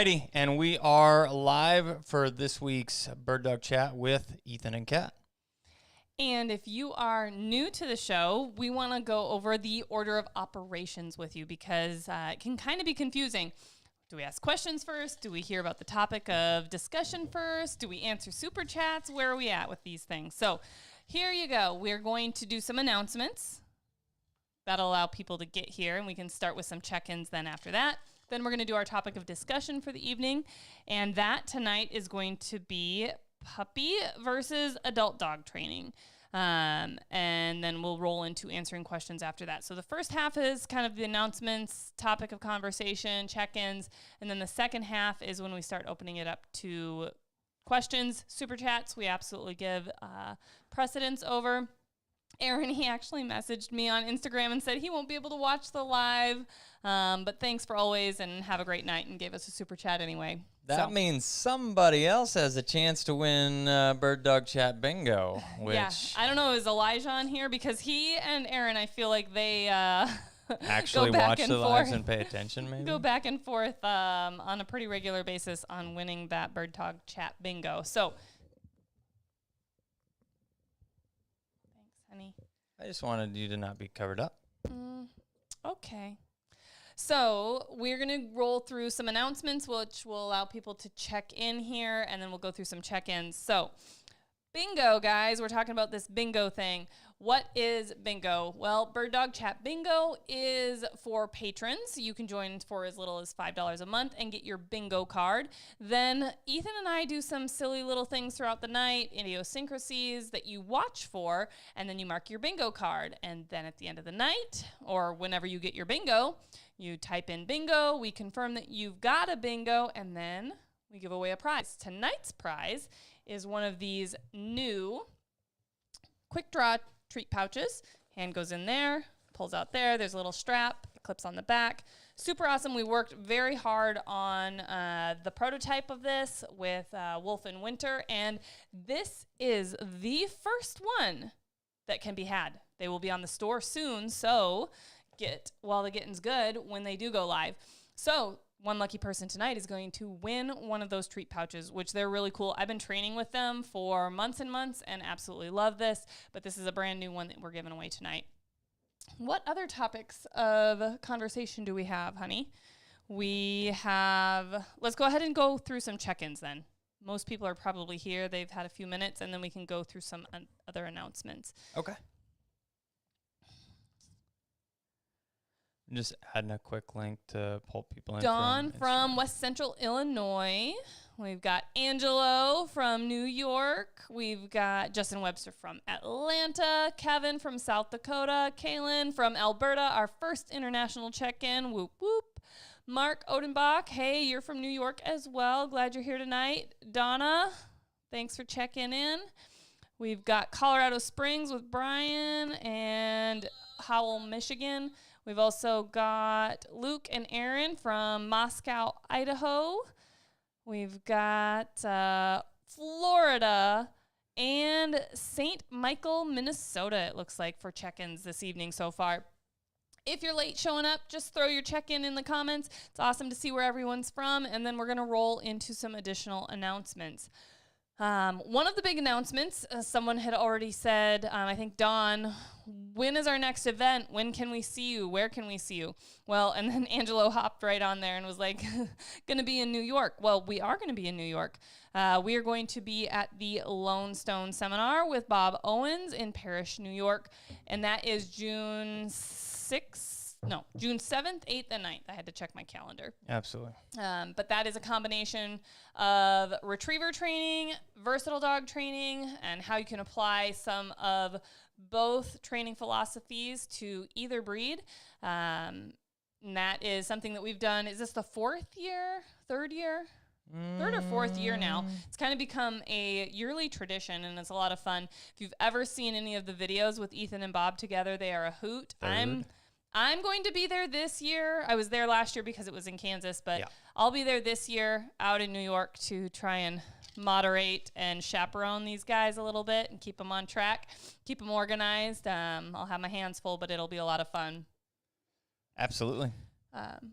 Alrighty, and we are live for this week's Bird Dog Chat with Ethan and Kat. And if you are new to the show, we want to go over the order of operations with you because it can kind of be confusing. Do we ask questions first? Do we hear about the topic of discussion first? Do we answer super chats? Where are we at with these things? So here you go. We're going to do some announcements. That'll allow people to get here, and we can start with some check-ins then after that. Then we're going to do our topic of discussion for the evening, and that tonight is going to be puppy versus adult dog training. And then we'll roll into answering questions after that. So the first half is kind of the announcements, topic of conversation, check-ins, and then the second half is when we start opening it up to questions, super chats. We absolutely give precedence over. Aaron, he actually messaged me on Instagram and said he won't be able to watch the live, but thanks for always and have a great night, and gave us a super chat anyway. That means somebody else has a chance to win Bird Dog Chat Bingo. Which yeah, I don't know, is Elijah on here? Because he and Aaron, I feel like they actually watch the lives and pay attention, maybe? Go back and forth on a pretty regular basis on winning that Bird Dog Chat Bingo. So, thanks, honey. I just wanted you to not be covered up. Okay. So we're going to roll through some announcements, which will allow people to check in here, and then we'll go through some check-ins. So bingo, guys. We're talking about this bingo thing. What is bingo? Well, Bird Dog Chat Bingo is for patrons. You can join for as little as $5 a month and get your bingo card. Then Ethan and I do some silly little things throughout the night, idiosyncrasies that you watch for, and then you mark your bingo card. And then at the end of the night, or whenever you get your bingo, you type in bingo, we confirm that you've got a bingo, and then we give away a prize. Tonight's prize is one of these new quick draw treat pouches. Hand goes in there, pulls out there. There's a little strap, it clips on the back. Super awesome. We worked very hard on the prototype of this with Wolf and Winter, and this is the first one that can be had. They will be on the store soon, so get while the getting's good when they do go live. So one lucky person tonight is going to win one of those treat pouches, which they're really cool. I've been training with them for months and months and absolutely love this, but this is a brand new one that we're giving away tonight. What other topics of conversation do we have, honey? Let's go ahead and go through some check-ins then. Most people are probably here. They've had a few minutes, and then we can go through some other announcements. Okay. Just adding a quick link to pull people in. Dawn from West Central Illinois. We've got Angelo from New York. We've got Justin Webster from Atlanta. Kevin from South Dakota. Kaylin from Alberta, our first international check-in. Whoop, whoop. Mark Odenbach, hey, you're from New York as well. Glad you're here tonight. Donna, thanks for checking in. We've got Colorado Springs with Brian and Howell, Michigan. We've also got Luke and Aaron from Moscow, Idaho. We've got Florida and St. Michael, Minnesota, it looks like, for check-ins this evening so far. If you're late showing up, just throw your check-in in the comments. It's awesome to see where everyone's from, and then we're going to roll into some additional announcements. One of the big announcements, someone had already said, I think Dawn, when is our next event? When can we see you? Where can we see you? Well, and then Angelo hopped right on there and was like, going to be in New York. Well, we are going to be in New York. We are going to be at the Lone Stone Seminar with Bob Owens in Parrish, New York, and that is June 7th, 8th, and 9th. I had to check my calendar. Absolutely. But that is a combination of retriever training, versatile dog training, and how you can apply some of both training philosophies to either breed. And that is something that we've done. Is this the third year? Third or fourth year now. It's kind of become a yearly tradition, and it's a lot of fun. If you've ever seen any of the videos with Ethan and Bob together, they are a hoot. I'm going to be there this year. I was there last year because it was in Kansas, but I'll be there this year out in New York to try and moderate and chaperone these guys a little bit and keep them on track, keep them organized. I'll have my hands full, but it'll be a lot of fun. Absolutely.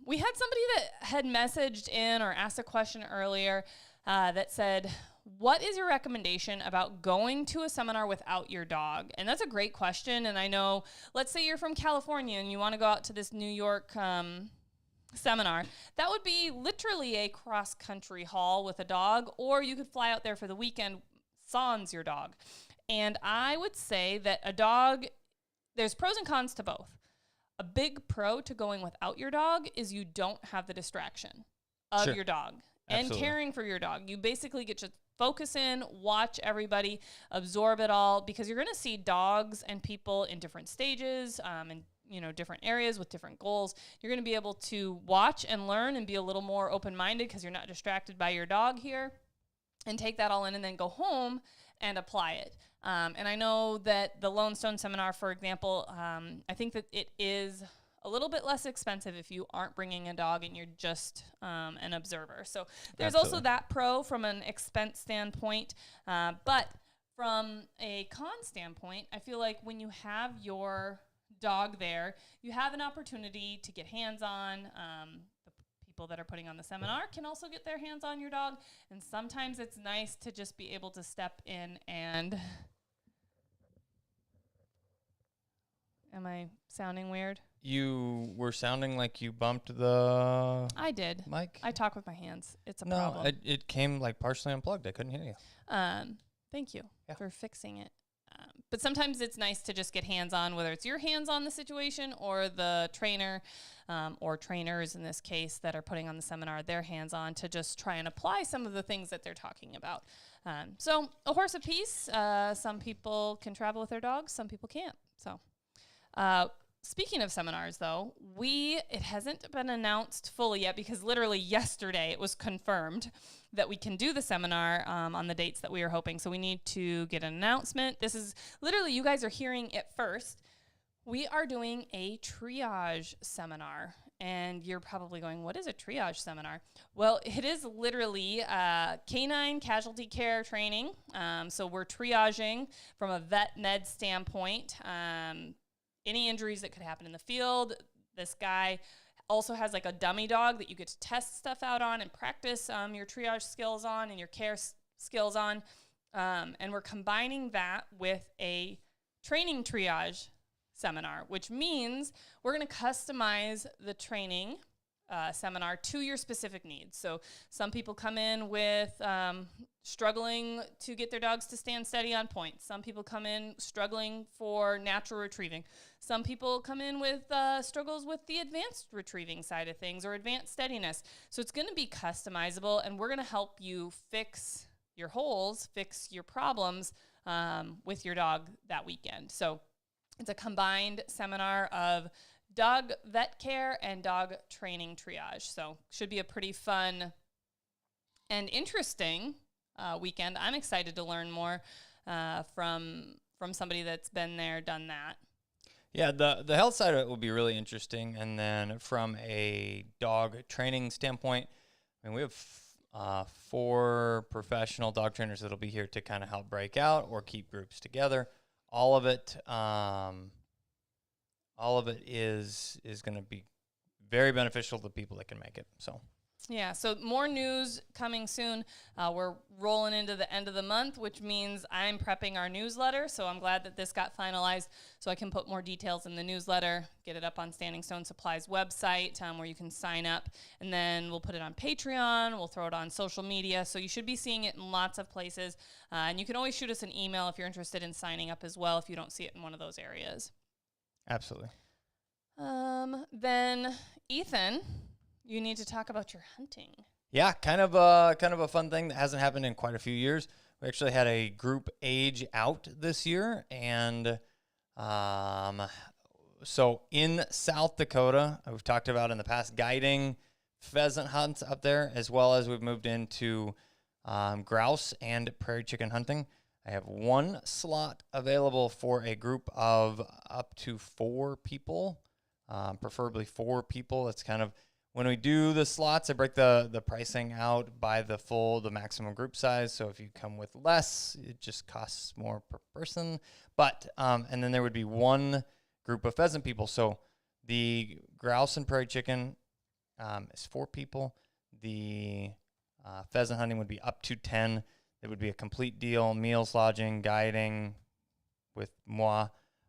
We had somebody that had messaged in or asked a question earlier that said, what is your recommendation about going to a seminar without your dog? And that's a great question. And I know, let's say you're from California and you want to go out to this New York seminar. That would be literally a cross-country haul with a dog, or you could fly out there for the weekend, sans your dog. And I would say that a dog, there's pros and cons to both. A big pro to going without your dog is you don't have the distraction of your dog and caring for your dog. You basically get to focus in, watch everybody, absorb it all, because you're going to see dogs and people in different stages and different areas with different goals. You're going to be able to watch and learn and be a little more open-minded because you're not distracted by your dog here, and take that all in and then go home and apply it. And I know that the Lone Stone Seminar, for example, I think that it is a little bit less expensive if you aren't bringing a dog and you're just an observer. So there's also that pro from an expense standpoint. But from a con standpoint, I feel like when you have your dog there, you have an opportunity to get hands-on. The people that are putting on the seminar can also get their hands on your dog. And sometimes it's nice to just be able to step in and... Am I sounding weird? You were sounding like you bumped the... I did. Mic? I talk with my hands. It's a problem. No, it came like partially unplugged. I couldn't hear you. Thank you for fixing it. But sometimes it's nice to just get hands-on, whether it's your hands on the situation or the trainer or trainers in this case that are putting on the seminar, their hands-on to just try and apply some of the things that they're talking about. So a horse apiece. Some people can travel with their dogs. Some people can't. So... speaking of seminars, though, it hasn't been announced fully yet because literally yesterday it was confirmed that we can do the seminar on the dates that we were hoping. So we need to get an announcement. This is literally, you guys are hearing it first. We are doing a triage seminar. And you're probably going, what is a triage seminar? Well, it is literally canine casualty care training. So we're triaging from a vet med standpoint. Any injuries that could happen in the field. This guy also has like a dummy dog that you get to test stuff out on and practice your triage skills on and your care skills on. And we're combining that with a training triage seminar, which means we're going to customize the training seminar to your specific needs. So some people come in with struggling to get their dogs to stand steady on point. Some people come in struggling for natural retrieving. Some people come in with struggles with the advanced retrieving side of things or advanced steadiness. So it's going to be customizable, and we're going to help you fix your holes, fix your problems with your dog that weekend. So it's a combined seminar of dog vet care and dog training triage. So should be a pretty fun and interesting weekend. I'm excited to learn more from somebody that's been there, done that. Yeah, the health side of it will be really interesting. And then from a dog training standpoint, I mean, we have 4 professional dog trainers that'll be here to kind of help break out or keep groups together. All of it is going to be very beneficial to the people that can make it. So. Yeah, so more news coming soon. We're rolling into the end of the month, which means I'm prepping our newsletter. So I'm glad that this got finalized so I can put more details in the newsletter, get it up on Standing Stone Supply's website where you can sign up. And then we'll put it on Patreon. We'll throw it on social media. So you should be seeing it in lots of places. And you can always shoot us an email if you're interested in signing up as well if you don't see it in one of those areas. Absolutely. Then, Ethan, you need to talk about your hunting. Yeah, kind of a fun thing that hasn't happened in quite a few years. We actually had a group age out this year, and so in South Dakota, we've talked about in the past guiding pheasant hunts up there, as well as we've moved into grouse and prairie chicken hunting. I have 1 slot available for a group of up to 4 people, preferably 4 people. That's kind of when we do the slots, I break the pricing out by the maximum group size. So if you come with less, it just costs more per person. But and then there would be 1 group of pheasant people. So the grouse and prairie chicken is 4 people. The pheasant hunting would be up to 10. It would be a complete deal: meals, lodging, guiding with moi,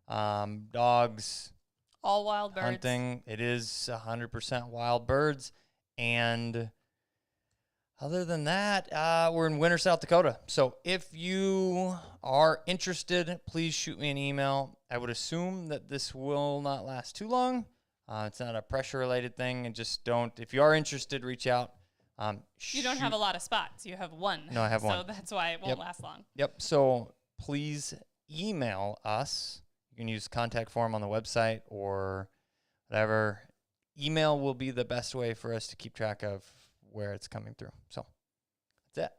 dogs, All wild birds. hunting. It is 100% wild birds. And other than that, we're in Winter, South Dakota. So if you are interested, please shoot me an email. I would assume that this will not last too long. It's not a pressure-related thing. And just don't, if you are interested, reach out. You don't have a lot of spots. You have one. No, I have one. So that's why it won't last long. Yep. So please email us. You can use contact form on the website or whatever. Email will be the best way for us to keep track of where it's coming through. So that's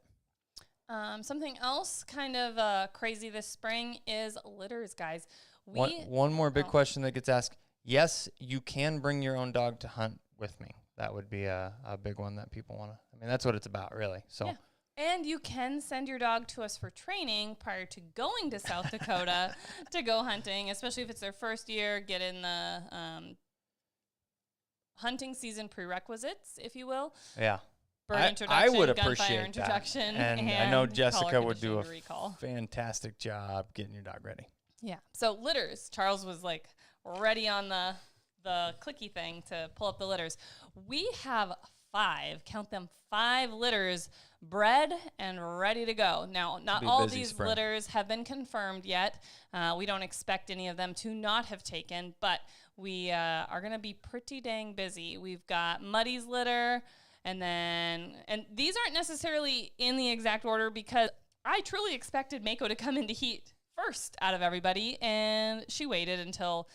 it. Something else kind of crazy this spring is litters, guys. One more big question that gets asked. Yes, you can bring your own dog to hunt with me. That would be a big one that people want to. I mean, that's what it's about, really. So. Yeah. And you can send your dog to us for training prior to going to South Dakota to go hunting, especially if it's their first year. Get in the hunting season prerequisites, if you will. Yeah. Bird introduction, I would gunfire appreciate introduction, that. And I know collar Jessica would do a conditioning recall. fantastic job getting your dog ready. Yeah. So litters. Charles was like ready on the clicky thing to pull up the litters. We have 5, count them, 5 litters bred and ready to go. Now, not all these litters have been confirmed yet. We don't expect any of them to not have taken, but we are going to be pretty dang busy. We've got Muddy's litter, and these aren't necessarily in the exact order because I truly expected Mako to come into heat first out of everybody, and she waited until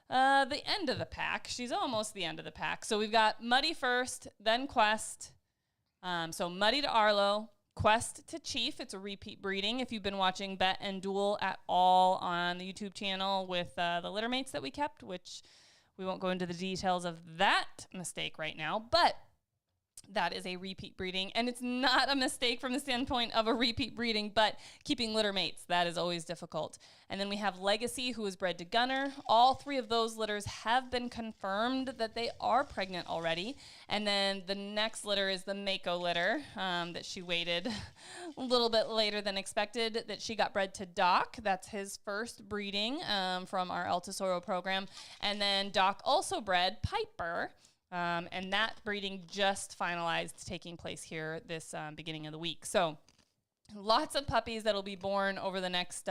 the end of the pack. She's almost the end of the pack. So we've got Muddy first, then Quest. So Muddy to Arlo, Quest to Chief. It's a repeat breeding. If you've been watching Bet and Duel at all on the YouTube channel with the litter mates that we kept, which we won't go into the details of that mistake right now, but that is a repeat breeding, and it's not a mistake from the standpoint of a repeat breeding, but keeping litter mates, that is always difficult. And then we have Legacy, who is bred to Gunner. All 3 of those litters have been confirmed that they are pregnant already. And then the next litter is the Mako litter that she waited a little bit later than expected, that she got bred to Doc. That's his first breeding from our El Tesoro program. And then Doc also bred Piper. And that breeding just finalized, taking place here this beginning of the week. So lots of puppies that'll be born over the next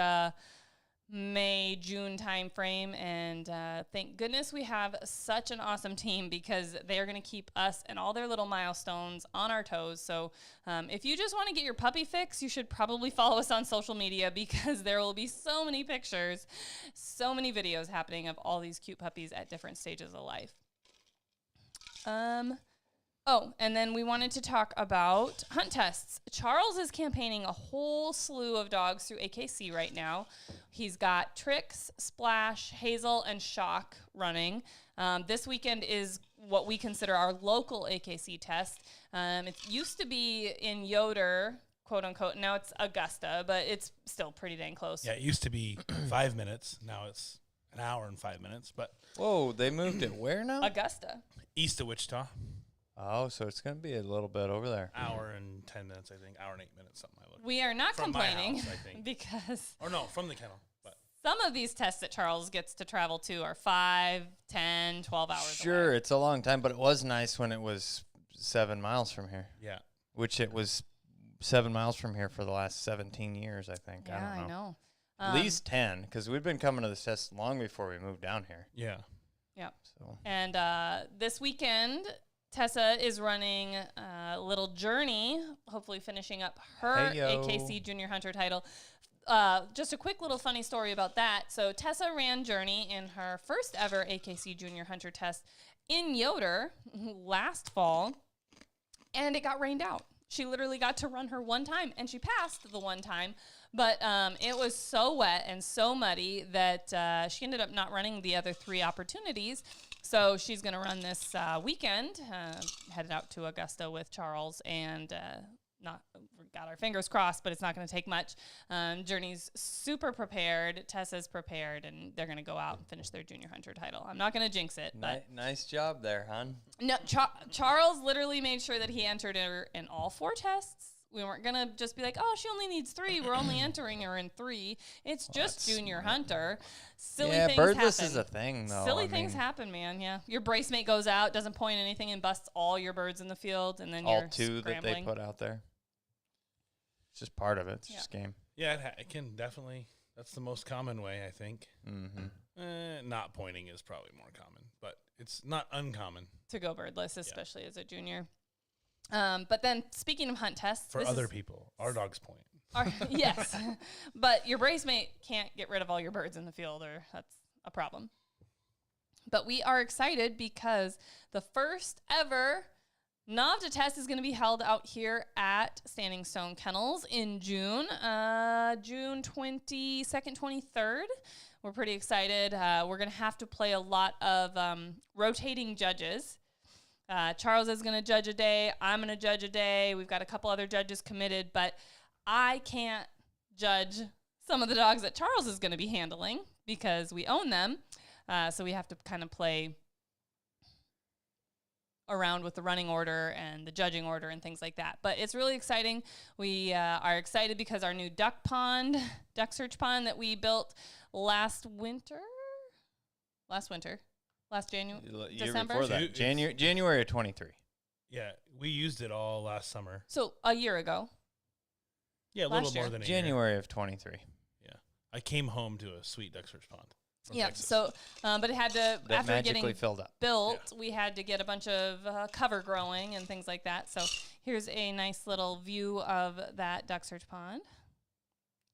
May, June time frame. And thank goodness we have such an awesome team because they are going to keep us and all their little milestones on our toes. So if you just want to get your puppy fix, you should probably follow us on social media because there will be so many pictures, so many videos happening of all these cute puppies at different stages of life. And then we wanted to talk about hunt tests. Charles is campaigning a whole slew of dogs through AKC right now. He's got Trix, Splash, Hazel, and Shock running. This weekend is what we consider our local AKC test. It used to be in Yoder, quote unquote. Now it's Augusta, but it's still pretty dang close. Yeah, it used to be 5 minutes. Now it's an hour and 5 minutes. But whoa, they moved it where now? Augusta. East of Wichita. Oh, so it's going to be a little bit over there. Hour and 10 minutes, I think. Hour and 8 minutes, something I looked. We are not from complaining my house, I think. because... Or no, from the kennel. But some of these tests that Charles gets to travel to are 5, 10, 12 hours Sure, away. it's a long time, but it was nice when it was 7 miles from here. yeah. Which it was 7 miles from here for the last 17 years, I think. Yeah, I don't know. I know. At least 10, because we'd been coming to this test long before we moved down here. Yeah. Yep. So. And this weekend, Tessa is running a little Journey, hopefully finishing up her AKC Junior Hunter title. Just a quick little funny story about that. So Tessa ran Journey in her first ever AKC Junior Hunter test in Yoder last fall, and it got rained out. She literally got to run her one time, and she passed the one time. But it was so wet and so muddy that she ended up not running the other 3 opportunities. So she's going to run this weekend, headed out to Augusta with Charles and we've got our fingers crossed, but it's not going to take much. Journey's super prepared. Tessa's prepared, and they're going to go out and finish their junior hunter title. I'm not going to jinx it. But Nice job there, hon. no, Charles literally made sure that he entered her in all 4 tests. We weren't going to just be like, oh, she only needs 3. We're only entering her in 3. It's just junior hunter. Silly things birdless happen. is a thing, though. Silly things happen, man. Yeah. Your brace mate goes out, doesn't point anything, and busts all your birds in the field, and then all you're 2 scrambling. that they put out there. It's just part of it. It's just game. Yeah, it can definitely. That's the most common way, I think. Mm-hmm. Not pointing is probably more common, but it's not uncommon. To go birdless, especially as a junior. But then, speaking of hunt tests. For other people, our dogs point. Yes. But your brace mate can't get rid of all your birds in the field, or that's a problem. But we are excited because the first ever NAVTA test is going to be held out here at Standing Stone Kennels in June, June 22nd, 23rd. We're pretty excited. We're going to have to play a lot of rotating judges. Charles is going to judge a day. I'm going to judge a day. We've got a couple other judges committed, but I can't judge some of the dogs that Charles is going to be handling because we own them. So we have to kind of play around with the running order and the judging order and things like that. But it's really exciting. We are excited because our new duck search pond that we built last January, December. Before that, January of 23. Yeah, we used it all last summer. So a year ago. Yeah, a little more than a year. January of 23. Yeah, I came home to a sweet duck search pond. Yeah, Texas. so, but it had to, That after magically getting filled up. built, we had to get a bunch of cover growing and things like that. So here's a nice little view of that duck search pond.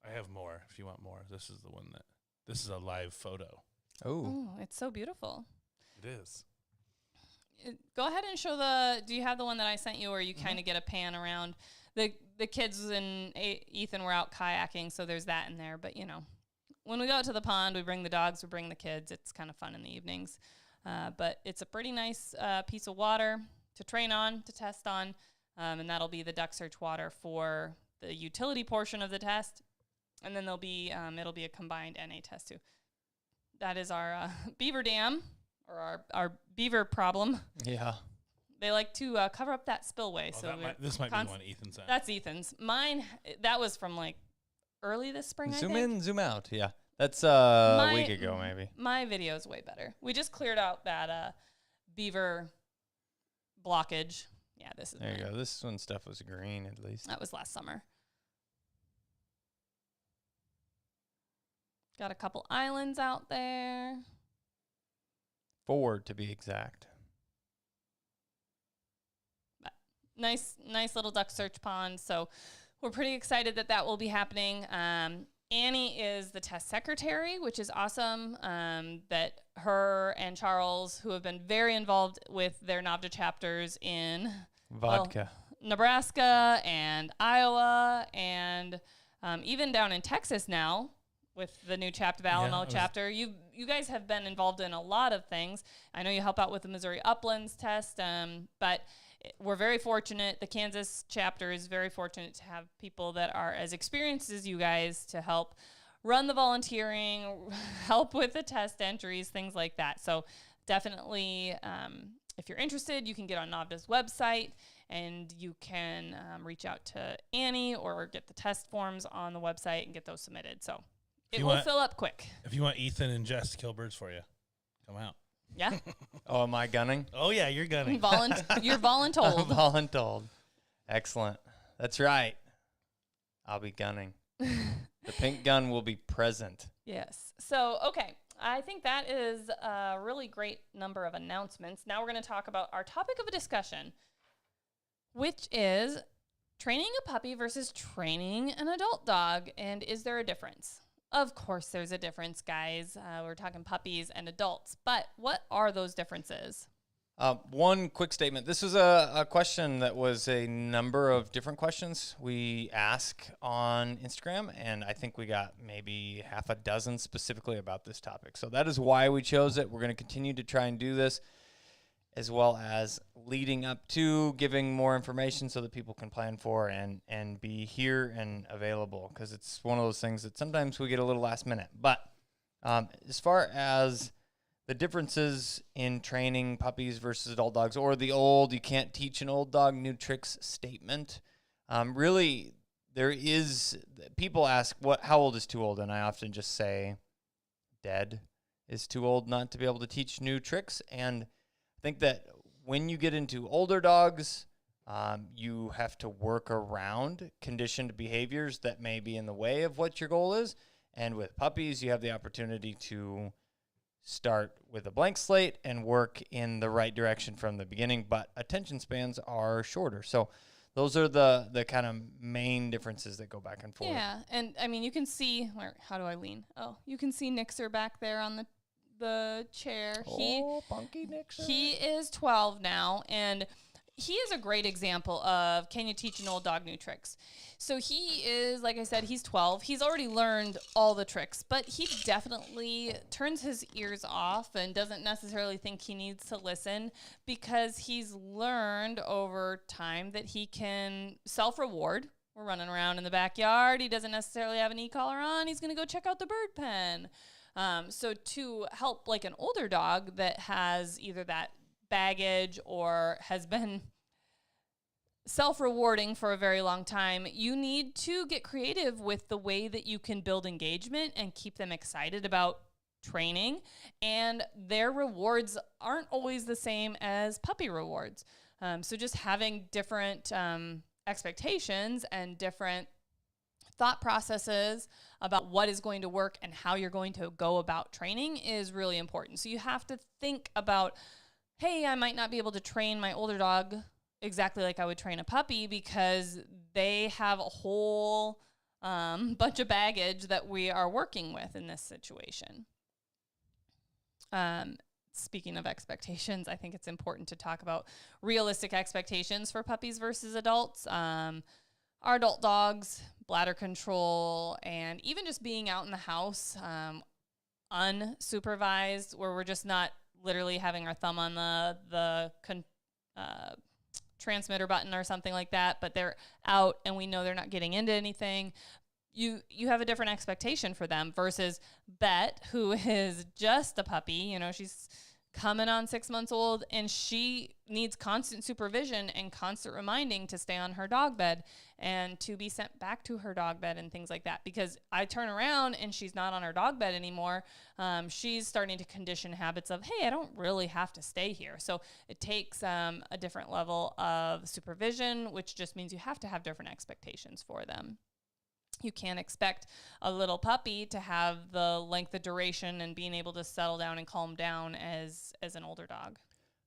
I have more if you want more. This is a live photo. Oh, it's so beautiful. It is. Go ahead and show do you have the one that I sent you where you kind of get a pan around? The kids and Ethan were out kayaking, so there's that in there. But, when we go out to the pond, we bring the dogs, we bring the kids. It's kind of fun in the evenings. But it's a pretty nice piece of water to train on, to test on. And that'll be the duck search water for the utility portion of the test. And then it'll be a combined NA test too. That is our beaver dam, or our beaver problem. Yeah. They like to cover up that spillway. Oh, so this might be the one Ethan sent. That's Ethan's. Mine, that was from like early this spring, I think. Zoom in, zoom out. Yeah. That's a week ago, maybe. My video is way better. We just cleared out that beaver blockage. Yeah, this is There you go. This one stuff was green, at least. That was last summer. Got a couple islands out there. 4 to be exact. But nice little duck search pond. So we're pretty excited that will be happening. Annie is the test secretary, which is awesome. That her and Charles, who have been very involved with their NAVTA chapters in Nebraska and Iowa, and even down in Texas now with the new chapter, the Alamo chapter. You guys have been involved in a lot of things. I know you help out with the Missouri Uplands test, but we're very fortunate. The Kansas chapter is very fortunate to have people that are as experienced as you guys to help run the volunteering, help with the test entries, things like that. So definitely, if you're interested, you can get on NAVTA's website and you can reach out to Annie or get the test forms on the website and get those submitted. So it will fill up quick. If you want Ethan and Jess to kill birds for you, come out. Yeah. Oh, am I gunning? Oh, yeah, you're gunning. You're voluntold. Voluntold. Excellent. That's right. I'll be gunning. The pink gun will be present. Yes. So, okay. I think that is a really great number of announcements. Now we're going to talk about our topic of a discussion, which is training a puppy versus training an adult dog. And is there a difference? Of course there's a difference, guys. We're talking puppies and adults. But what are those differences? One quick statement. This was a question that was a number of different questions we ask on Instagram, and I think we got maybe half a dozen specifically about this topic. So that is why we chose it. We're going to continue to try and do this. as well as leading up to giving more information so that people can plan for and be here and available, because it's one of those things that sometimes we get a little last minute. But as far as the differences in training puppies versus adult dogs, or the old "you can't teach an old dog new tricks" statement, really there is, people ask how old is too old, and I often just say dead is too old not to be able to teach new tricks. And I think that when you get into older dogs, you have to work around conditioned behaviors that may be in the way of what your goal is. And with puppies, you have the opportunity to start with a blank slate and work in the right direction from the beginning, but attention spans are shorter. So those are the kind of main differences that go back and forth. Yeah, and I mean, you can see, how do I lean? Oh, you can see Nixer back there on the chair. Funky Nixer. He is 12 now, and he is a great example of, can you teach an old dog new tricks? So he is, like I said, he's 12. He's already learned all the tricks, but he definitely turns his ears off and doesn't necessarily think he needs to listen, because he's learned over time that he can self-reward. We're running around in the backyard. He doesn't necessarily have an e-collar on. He's going to go check out the bird pen. So to help like an older dog that has either that baggage or has been self-rewarding for a very long time, you need to get creative with the way that you can build engagement and keep them excited about training. And their rewards aren't always the same as puppy rewards. So just having different expectations and different thought processes about what is going to work and how you're going to go about training is really important. So you have to think about, hey, I might not be able to train my older dog exactly like I would train a puppy, because they have a whole bunch of baggage that we are working with in this situation. Speaking of expectations, I think it's important to talk about realistic expectations for puppies versus adults. Our adult dogs, bladder control, and even just being out in the house unsupervised, where we're just not literally having our thumb on the transmitter button or something like that, but they're out and we know they're not getting into anything. You have a different expectation for them versus Bet, who is just a puppy. You know, she's coming on 6 months old, and she needs constant supervision and constant reminding to stay on her dog bed and to be sent back to her dog bed and things like that. Because I turn around and she's not on her dog bed anymore. She's starting to condition habits of, hey, I don't really have to stay here. So it takes a different level of supervision, which just means you have to have different expectations for them. You can't expect a little puppy to have the length of duration and being able to settle down and calm down as an older dog.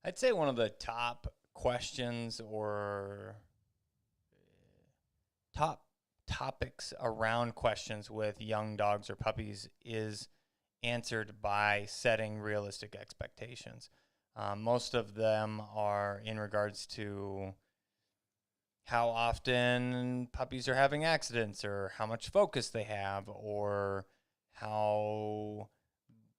I'd say one of the top questions or top topics around questions with young dogs or puppies is answered by setting realistic expectations. Most of them are in regards to how often puppies are having accidents, or how much focus they have, or how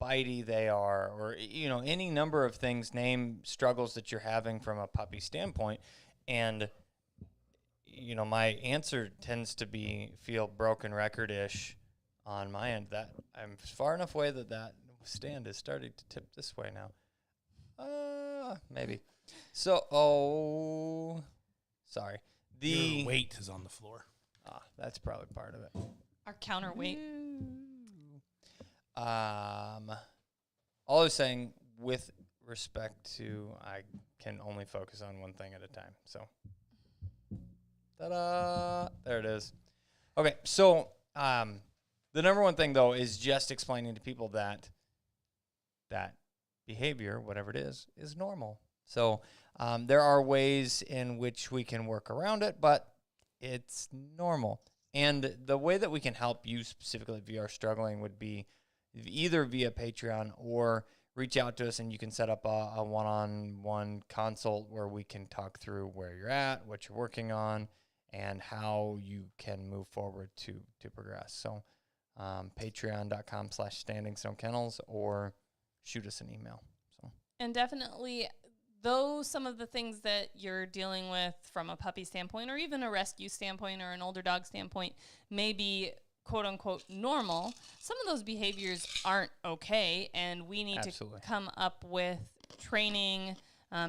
bitey they are, or, you know, any number of things. Name struggles that you're having from a puppy standpoint. And, you know, my answer tends to feel broken record-ish on my end. That I'm far enough away that stand is starting to tip this way now. Maybe. So, sorry. Your weight is on the floor. That's probably part of it. Our counterweight. All I was saying, with respect to, I can only focus on one thing at a time. So, ta-da! There it is. Okay, so the number one thing, though, is just explaining to people that behavior, whatever it is normal. So there are ways in which we can work around it, but it's normal. And the way that we can help you specifically if you are struggling would be either via Patreon, or reach out to us and you can set up a one-on-one consult where we can talk through where you're at, what you're working on, and how you can move forward to progress. So patreon.com/Standing Stone Kennels, or shoot us an email. So. And definitely some of the things that you're dealing with from a puppy standpoint or even a rescue standpoint or an older dog standpoint may be quote unquote normal, some of those behaviors aren't okay, and we need Absolutely. to come up with training,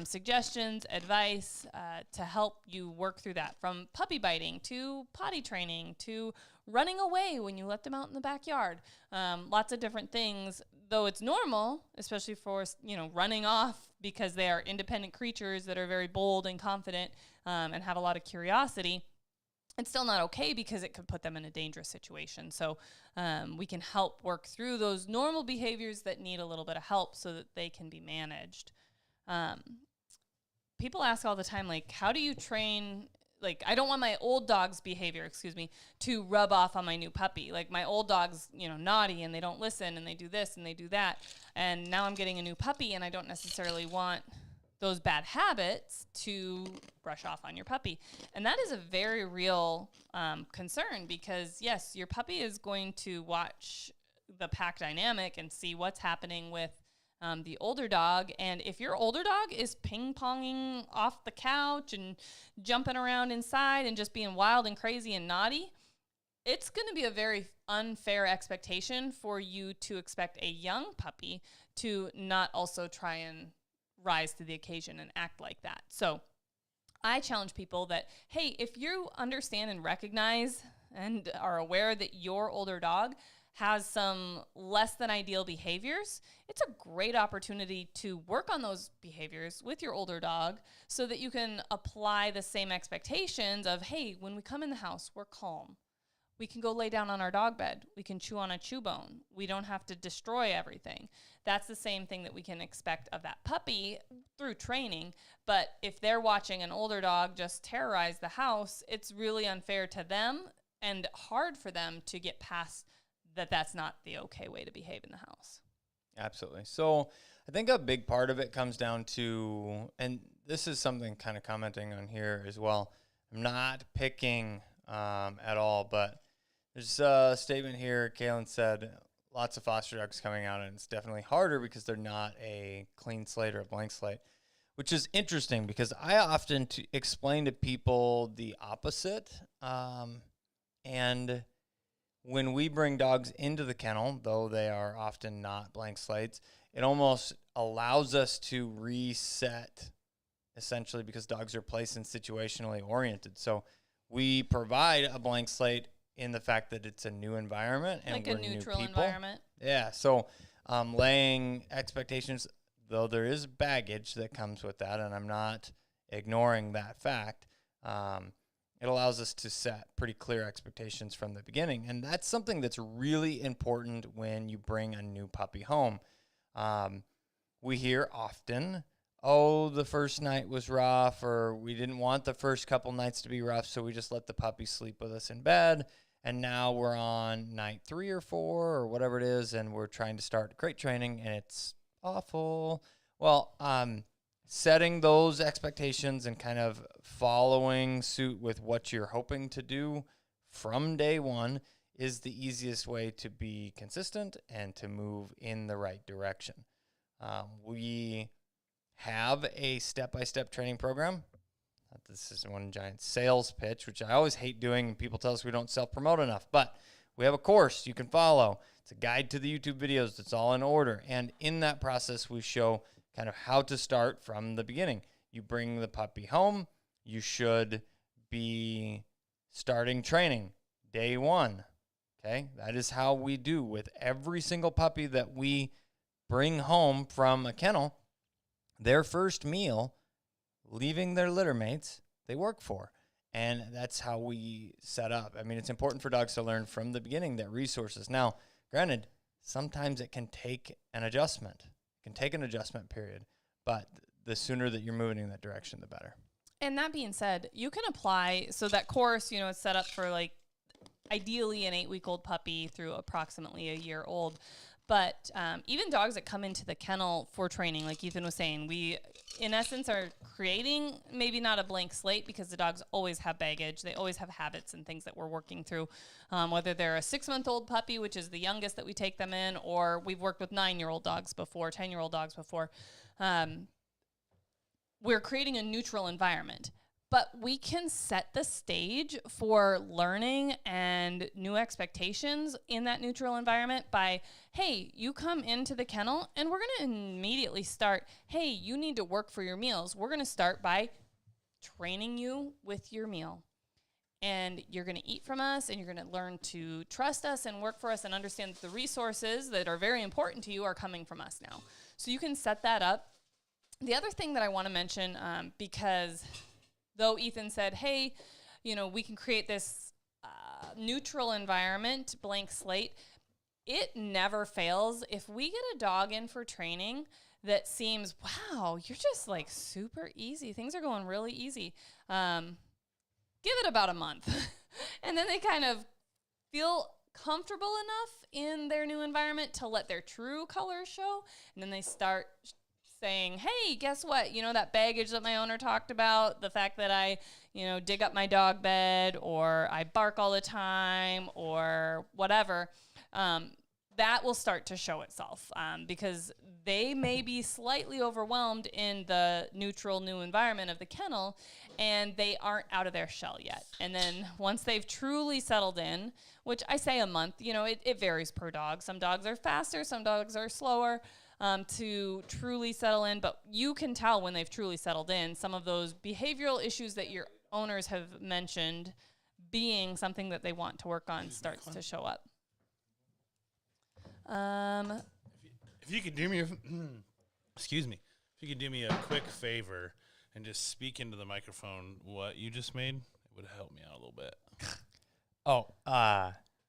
suggestions, advice to help you work through that, from puppy biting to potty training to running away when you let them out in the backyard. Lots of different things, though it's normal, especially for, running off, because they are independent creatures that are very bold and confident and have a lot of curiosity. It's still not okay because it could put them in a dangerous situation. So we can help work through those normal behaviors that need a little bit of help so that they can be managed. People ask all the time, like, how do you train? Like, I don't want my old dog's behavior, to rub off on my new puppy. Like, my old dog's, naughty and they don't listen and they do this and they do that. And now I'm getting a new puppy and I don't necessarily want those bad habits to brush off on your puppy. And that is a very real concern, because, yes, your puppy is going to watch the pack dynamic and see what's happening with the older dog. And if your older dog is ping-ponging off the couch and jumping around inside and just being wild and crazy and naughty, it's going to be a very unfair expectation for you to expect a young puppy to not also try and rise to the occasion and act like that. So I challenge people that, hey, if you understand and recognize and are aware that your older dog has some less than ideal behaviors, it's a great opportunity to work on those behaviors with your older dog so that you can apply the same expectations of, hey, when we come in the house, we're calm. We can go lay down on our dog bed. We can chew on a chew bone. We don't have to destroy everything. That's the same thing that we can expect of that puppy through training. But if they're watching an older dog just terrorize the house, it's really unfair to them and hard for them to get past that. That's not the okay way to behave in the house. Absolutely. So I think a big part of it comes down to, and this is something kind of commenting on here as well, I'm not picking at all, but there's a statement here. Kaylin said, lots of foster dogs coming out, and it's definitely harder because they're not a clean slate or a blank slate, which is interesting because I often explain to people the opposite. And when we bring dogs into the kennel, though they are often not blank slates, it almost allows us to reset, essentially, because dogs are placed and situationally oriented. So we provide a blank slate in the fact that it's a new environment and like we're a neutral new people. environment. Yeah, so laying expectations, though there is baggage that comes with that, and I'm not ignoring that fact, it allows us to set pretty clear expectations from the beginning. And that's something that's really important when you bring a new puppy home. We hear often, oh, the first night was rough, or we didn't want the first couple nights to be rough, so we just let the puppy sleep with us in bed. And now we're on night 3 or 4 or whatever it is, and we're trying to start crate training, and it's awful. Well, setting those expectations and kind of following suit with what you're hoping to do from day one is the easiest way to be consistent and to move in the right direction. We have a step-by-step training program. This is one giant sales pitch, which I always hate doing, and people tell us we don't self-promote enough. But we have a course you can follow. It's a guide to the YouTube videos that's all in order. And in that process, we show kind of how to start from the beginning. You bring the puppy home. You should be starting training day 1. Okay? That is how we do with every single puppy that we bring home from a kennel. Their first meal, leaving their litter mates, they work for. And that's how we set up. I mean, it's important for dogs to learn from the beginning that resources. Now, granted, sometimes it can take an adjustment. It can take an adjustment period. But the sooner that you're moving in that direction, the better. And that being said, you can apply. So that course, it's set up for ideally an 8-week-old puppy through approximately a year old. But even dogs that come into the kennel for training, like Ethan was saying, we, in essence, are creating maybe not a blank slate because the dogs always have baggage. They always have habits and things that we're working through, whether they're a 6-month-old puppy, which is the youngest that we take them in, or we've worked with 9-year-old dogs before, 10-year-old dogs before. we're creating a neutral environment. But we can set the stage for learning and new expectations in that neutral environment by, hey, you come into the kennel and we're going to immediately start, hey, you need to work for your meals. We're going to start by training you with your meal. And you're going to eat from us, and you're going to learn to trust us and work for us and understand that the resources that are very important to you are coming from us now. So you can set that up. The other thing that I want to mention, because though Ethan said, hey, you know, we can create this neutral environment, blank slate, it never fails. If we get a dog in for training that seems, wow, you're just like super easy. Things are going really easy. Give it about a month. And then they kind of feel comfortable enough in their new environment to let their true colors show. And then they start saying, hey, guess what? You know, that baggage that my owner talked about, the fact that I, you know, dig up my dog bed or I bark all the time or whatever, that will start to show itself because they may be slightly overwhelmed in the neutral new environment of the kennel and they aren't out of their shell yet. And then once they've truly settled in, which I say a month, you know, it varies per dog. Some dogs are faster, some dogs are slower to truly settle in, but you can tell when they've truly settled in some of those behavioral issues that your owners have mentioned being something that they want to work on starts to show up. If you could do me a, excuse me, if you could do me a quick favor and just speak into the microphone what you just made, it would help me out a little bit.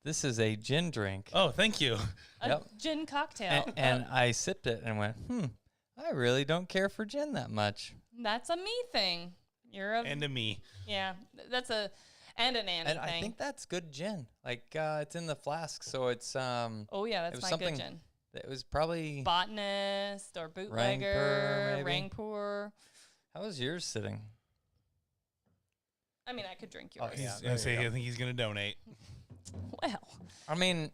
This is a gin drink. Oh, thank you. A gin cocktail. And I sipped it and went, I really don't care for gin that much. That's a me thing. You're a... And a me. Yeah, that's a... And an Andy And thing. I think that's good gin. Like, it's in the flask, so it's... oh, yeah, that's my good gin. It was probably... Botanist or bootlegger, Rangpur. How was yours sitting? I mean, I could drink yours. I think he's going to donate. Well. I mean,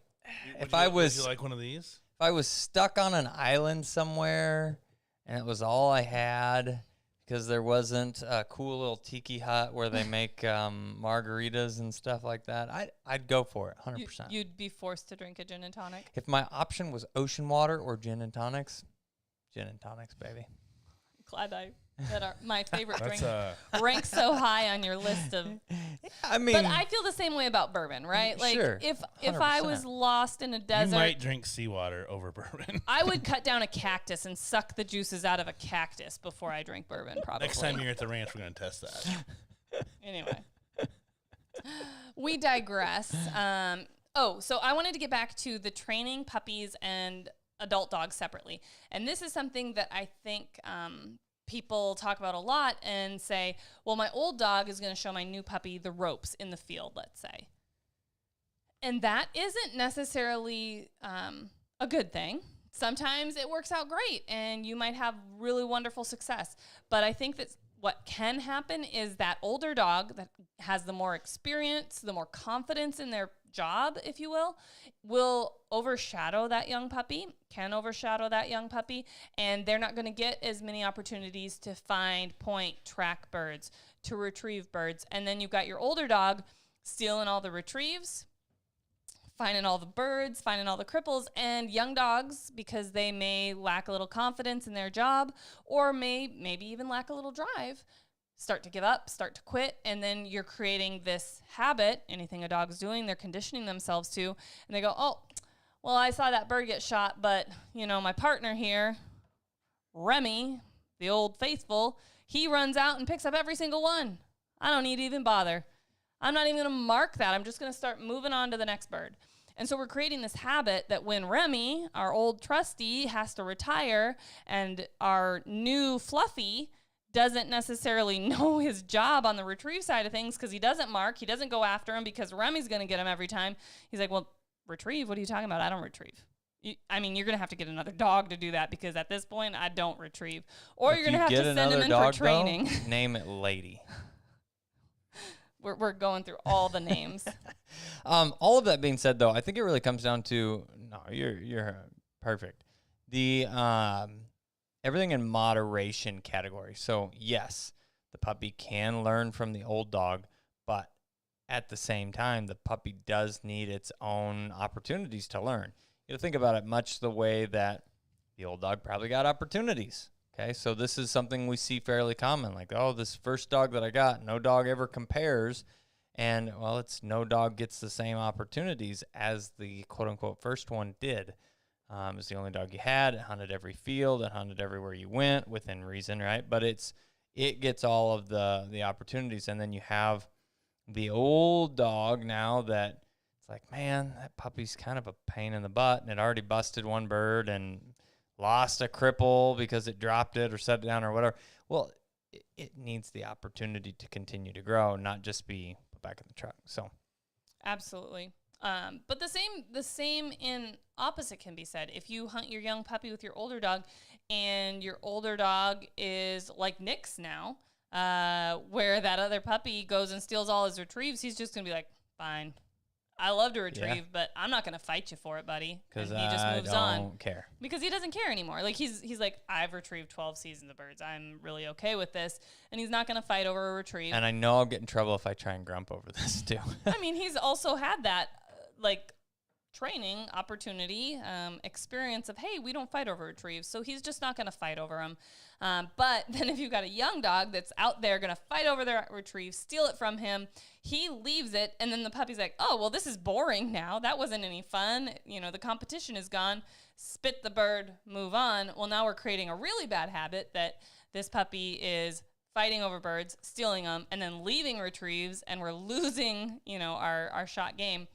would you like one of these? If I was stuck on an island somewhere and it was all I had because there wasn't a cool little tiki hut where they make margaritas and stuff like that, I'd go for it, 100%. You'd be forced to drink a gin and tonic? If my option was ocean water or gin and tonics, baby. Glad that are my favorite drink ranks so high on your list of. I mean, but I feel the same way about bourbon, right? Like, sure, if 100%. I was lost in a desert, you might drink seawater over bourbon. I would cut down a cactus and suck the juices out of a cactus before I drink bourbon. Probably. Next time you're at the ranch, we're gonna test that. Anyway, we digress. So I wanted to get back to the training puppies and adult dogs separately, and this is something that I think people talk about a lot and say, well, my old dog is going to show my new puppy the ropes in the field, let's say. And that isn't necessarily a good thing. Sometimes it works out great and you might have really wonderful success. But I think that what can happen is that older dog that has the more experience, the more confidence in their job, if you will overshadow that young puppy, and they're not going to get as many opportunities to find, point, track birds, to retrieve birds. And then you've got your older dog stealing all the retrieves, finding all the birds, finding all the cripples, and young dogs, because they may lack a little confidence in their job or maybe even lack a little drive, start to give up, start to quit, and then you're creating this habit, anything a dog's doing, they're conditioning themselves to, and they go, oh, well, I saw that bird get shot, but, you know, my partner here, Remy, the old faithful, he runs out and picks up every single one. I don't need to even bother. I'm not even going to mark that. I'm just going to start moving on to the next bird. And so we're creating this habit that when Remy, our old trusty, has to retire and our new Fluffy doesn't necessarily know his job on the retrieve side of things because he doesn't mark, he doesn't go after him because Remy's going to get him every time. He's like, well, retrieve? What are you talking about? I don't retrieve. You're going to have to get another dog to do that because at this point, I don't retrieve. Or you're going to have to send him in for training. Though, name it Lady. We're going through all the names. All of that being said, though, I think it really comes down to, no, you're perfect. The everything in moderation category. So yes, the puppy can learn from the old dog, but at the same time, the puppy does need its own opportunities to learn. You know, think about it much the way that the old dog probably got opportunities. Okay, so this is something we see fairly common. Like, oh, this first dog that I got, no dog ever compares. And, well, it's no dog gets the same opportunities as the quote-unquote first one did. It's the only dog you had. It hunted every field. It hunted everywhere you went within reason, right? But it gets all of the opportunities. And then you have the old dog now that it's like, man, that puppy's kind of a pain in the butt. And it already busted one bird and lost a cripple because it dropped it or set it down or whatever. Well, it needs the opportunity to continue to grow, not just be put back in the truck. So Absolutely. But the same in opposite can be said. If you hunt your young puppy with your older dog and your older dog is like Nick's now, where that other puppy goes and steals all his retrieves, he's just going to be like, fine, I love to retrieve, but I'm not going to fight you for it, buddy. Because he just moves I on. don't care. Because he doesn't care anymore. Like he's like, I've retrieved 12 seasons of birds. I'm really okay with this. And he's not going to fight over a retrieve. And I know I'll get in trouble if I try and grump over this too. I mean, he's also had that like training opportunity, experience of, hey, we don't fight over retrieves. So he's just not going to fight over them. But then if you've got a young dog that's out there going to fight over their retrieve, steal it from him, he leaves it. And then the puppy's like, oh, well, this is boring now. That wasn't any fun. You know, the competition is gone. Spit the bird, move on. Well, now we're creating a really bad habit that this puppy is fighting over birds, stealing them, and then leaving retrieves, and we're losing, you know, our shot game.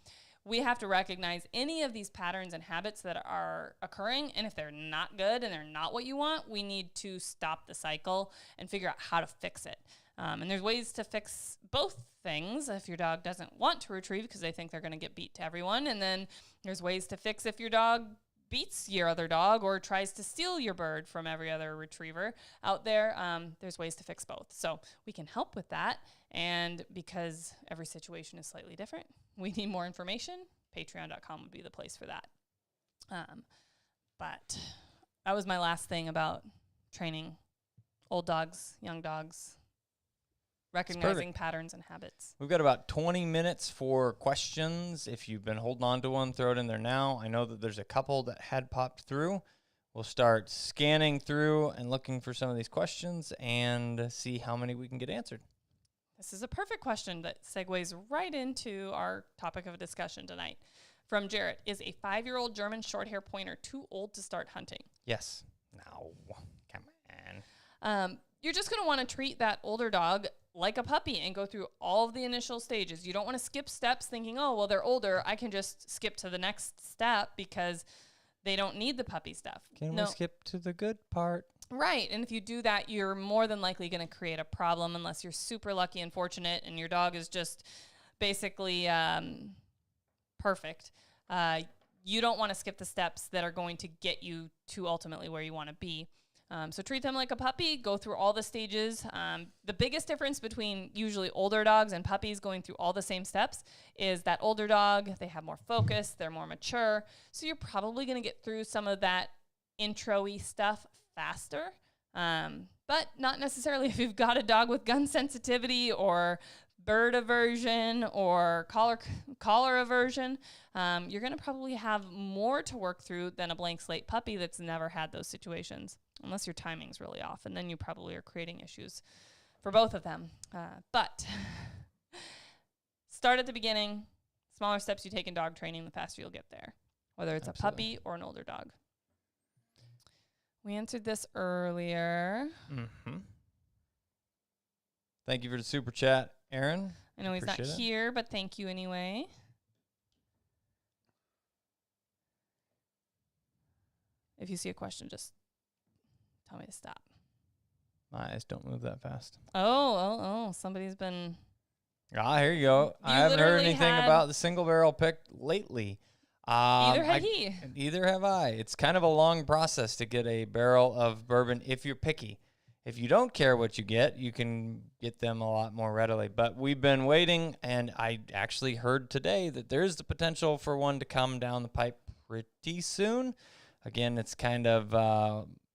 We have to recognize any of these patterns and habits that are occurring, and if they're not good and they're not what you want, we need to stop the cycle and figure out how to fix it. And there's ways to fix both things if your dog doesn't want to retrieve because they think they're going to get beat to everyone, and then there's ways to fix if your dog beats your other dog or tries to steal your bird from every other retriever out there. There's ways to fix both. So we can help with that. And because every situation is slightly different, we need more information. Patreon.com would be the place for that. But that was my last thing about training old dogs, young dogs, recognizing patterns and habits. We've got about 20 minutes for questions. If you've been holding on to one, throw it in there now. I know that there's a couple that had popped through. We'll start scanning through and looking for some of these questions and see how many we can get answered. This is a perfect question that segues right into our topic of discussion tonight. From Jarrett, is a 5-year-old German Shorthaired pointer too old to start hunting? Yes. No. Come on. You're just going to want to treat that older dog like a puppy and go through all of the initial stages. You don't want to skip steps thinking, oh, well, they're older. I can just skip to the next step because they don't need the puppy stuff. Can we skip to the good part? Right. And if you do that, you're more than likely going to create a problem unless you're super lucky and fortunate and your dog is just basically perfect. You don't want to skip the steps that are going to get you to ultimately where you want to be. So treat them like a puppy, go through all the stages. The biggest difference between usually older dogs and puppies going through all the same steps is that older dog, they have more focus, they're more mature. So you're probably going to get through some of that intro-y stuff faster, but not necessarily if you've got a dog with gun sensitivity or bird aversion or collar aversion. You're going to probably have more to work through than a blank slate puppy that's never had those situations, unless your timing's really off, and then you probably are creating issues for both of them. But start at the beginning. Smaller steps you take in dog training, the faster you'll get there, whether it's Absolutely. a puppy or an older dog. We answered this earlier. Mm-hmm. Thank you for the super chat, Aaron. I know he's not Appreciate it. here, but thank you anyway. If you see a question, just tell me to stop. My eyes don't move that fast. Oh, somebody's been... Here you go. I haven't heard literally anything had- about the single barrel pick lately. Either had he. Either have I. It's kind of a long process to get a barrel of bourbon if you're picky. If you don't care what you get, you can get them a lot more readily. But we've been waiting, and I actually heard today that there's the potential for one to come down the pipe pretty soon. Again, it's kind of,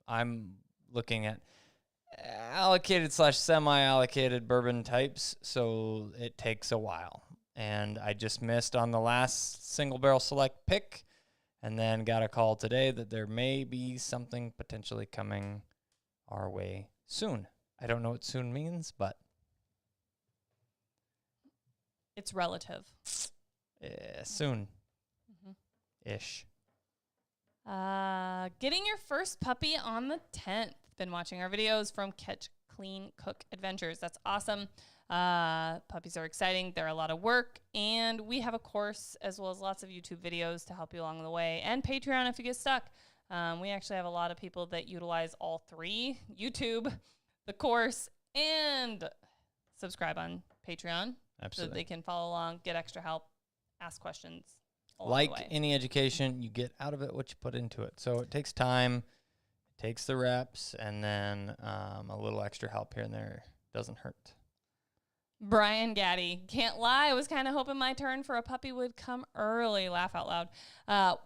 I'm looking at allocated / semi-allocated bourbon types, so it takes a while. And I just missed on the last single barrel select pick, and then got a call today that there may be something potentially coming our way soon. I don't know what soon means, but It's relative. soon-ish. Getting your first puppy on the 10th. Been watching our videos from Catch, Clean, Cook Adventures. That's awesome. Puppies are exciting. They're a lot of work. And we have a course as well as lots of YouTube videos to help you along the way. And Patreon if you get stuck. We actually have a lot of people that utilize all three: YouTube, the course, and subscribe on Patreon. So that Absolutely. they can follow along, get extra help, ask questions along Like the way. any education, you get out of it what you put into it. So it takes time, it takes the reps, and then a little extra help here and there doesn't hurt. Brian Gaddy, can't lie, I was kind of hoping my turn for a puppy would come early. Laugh out loud.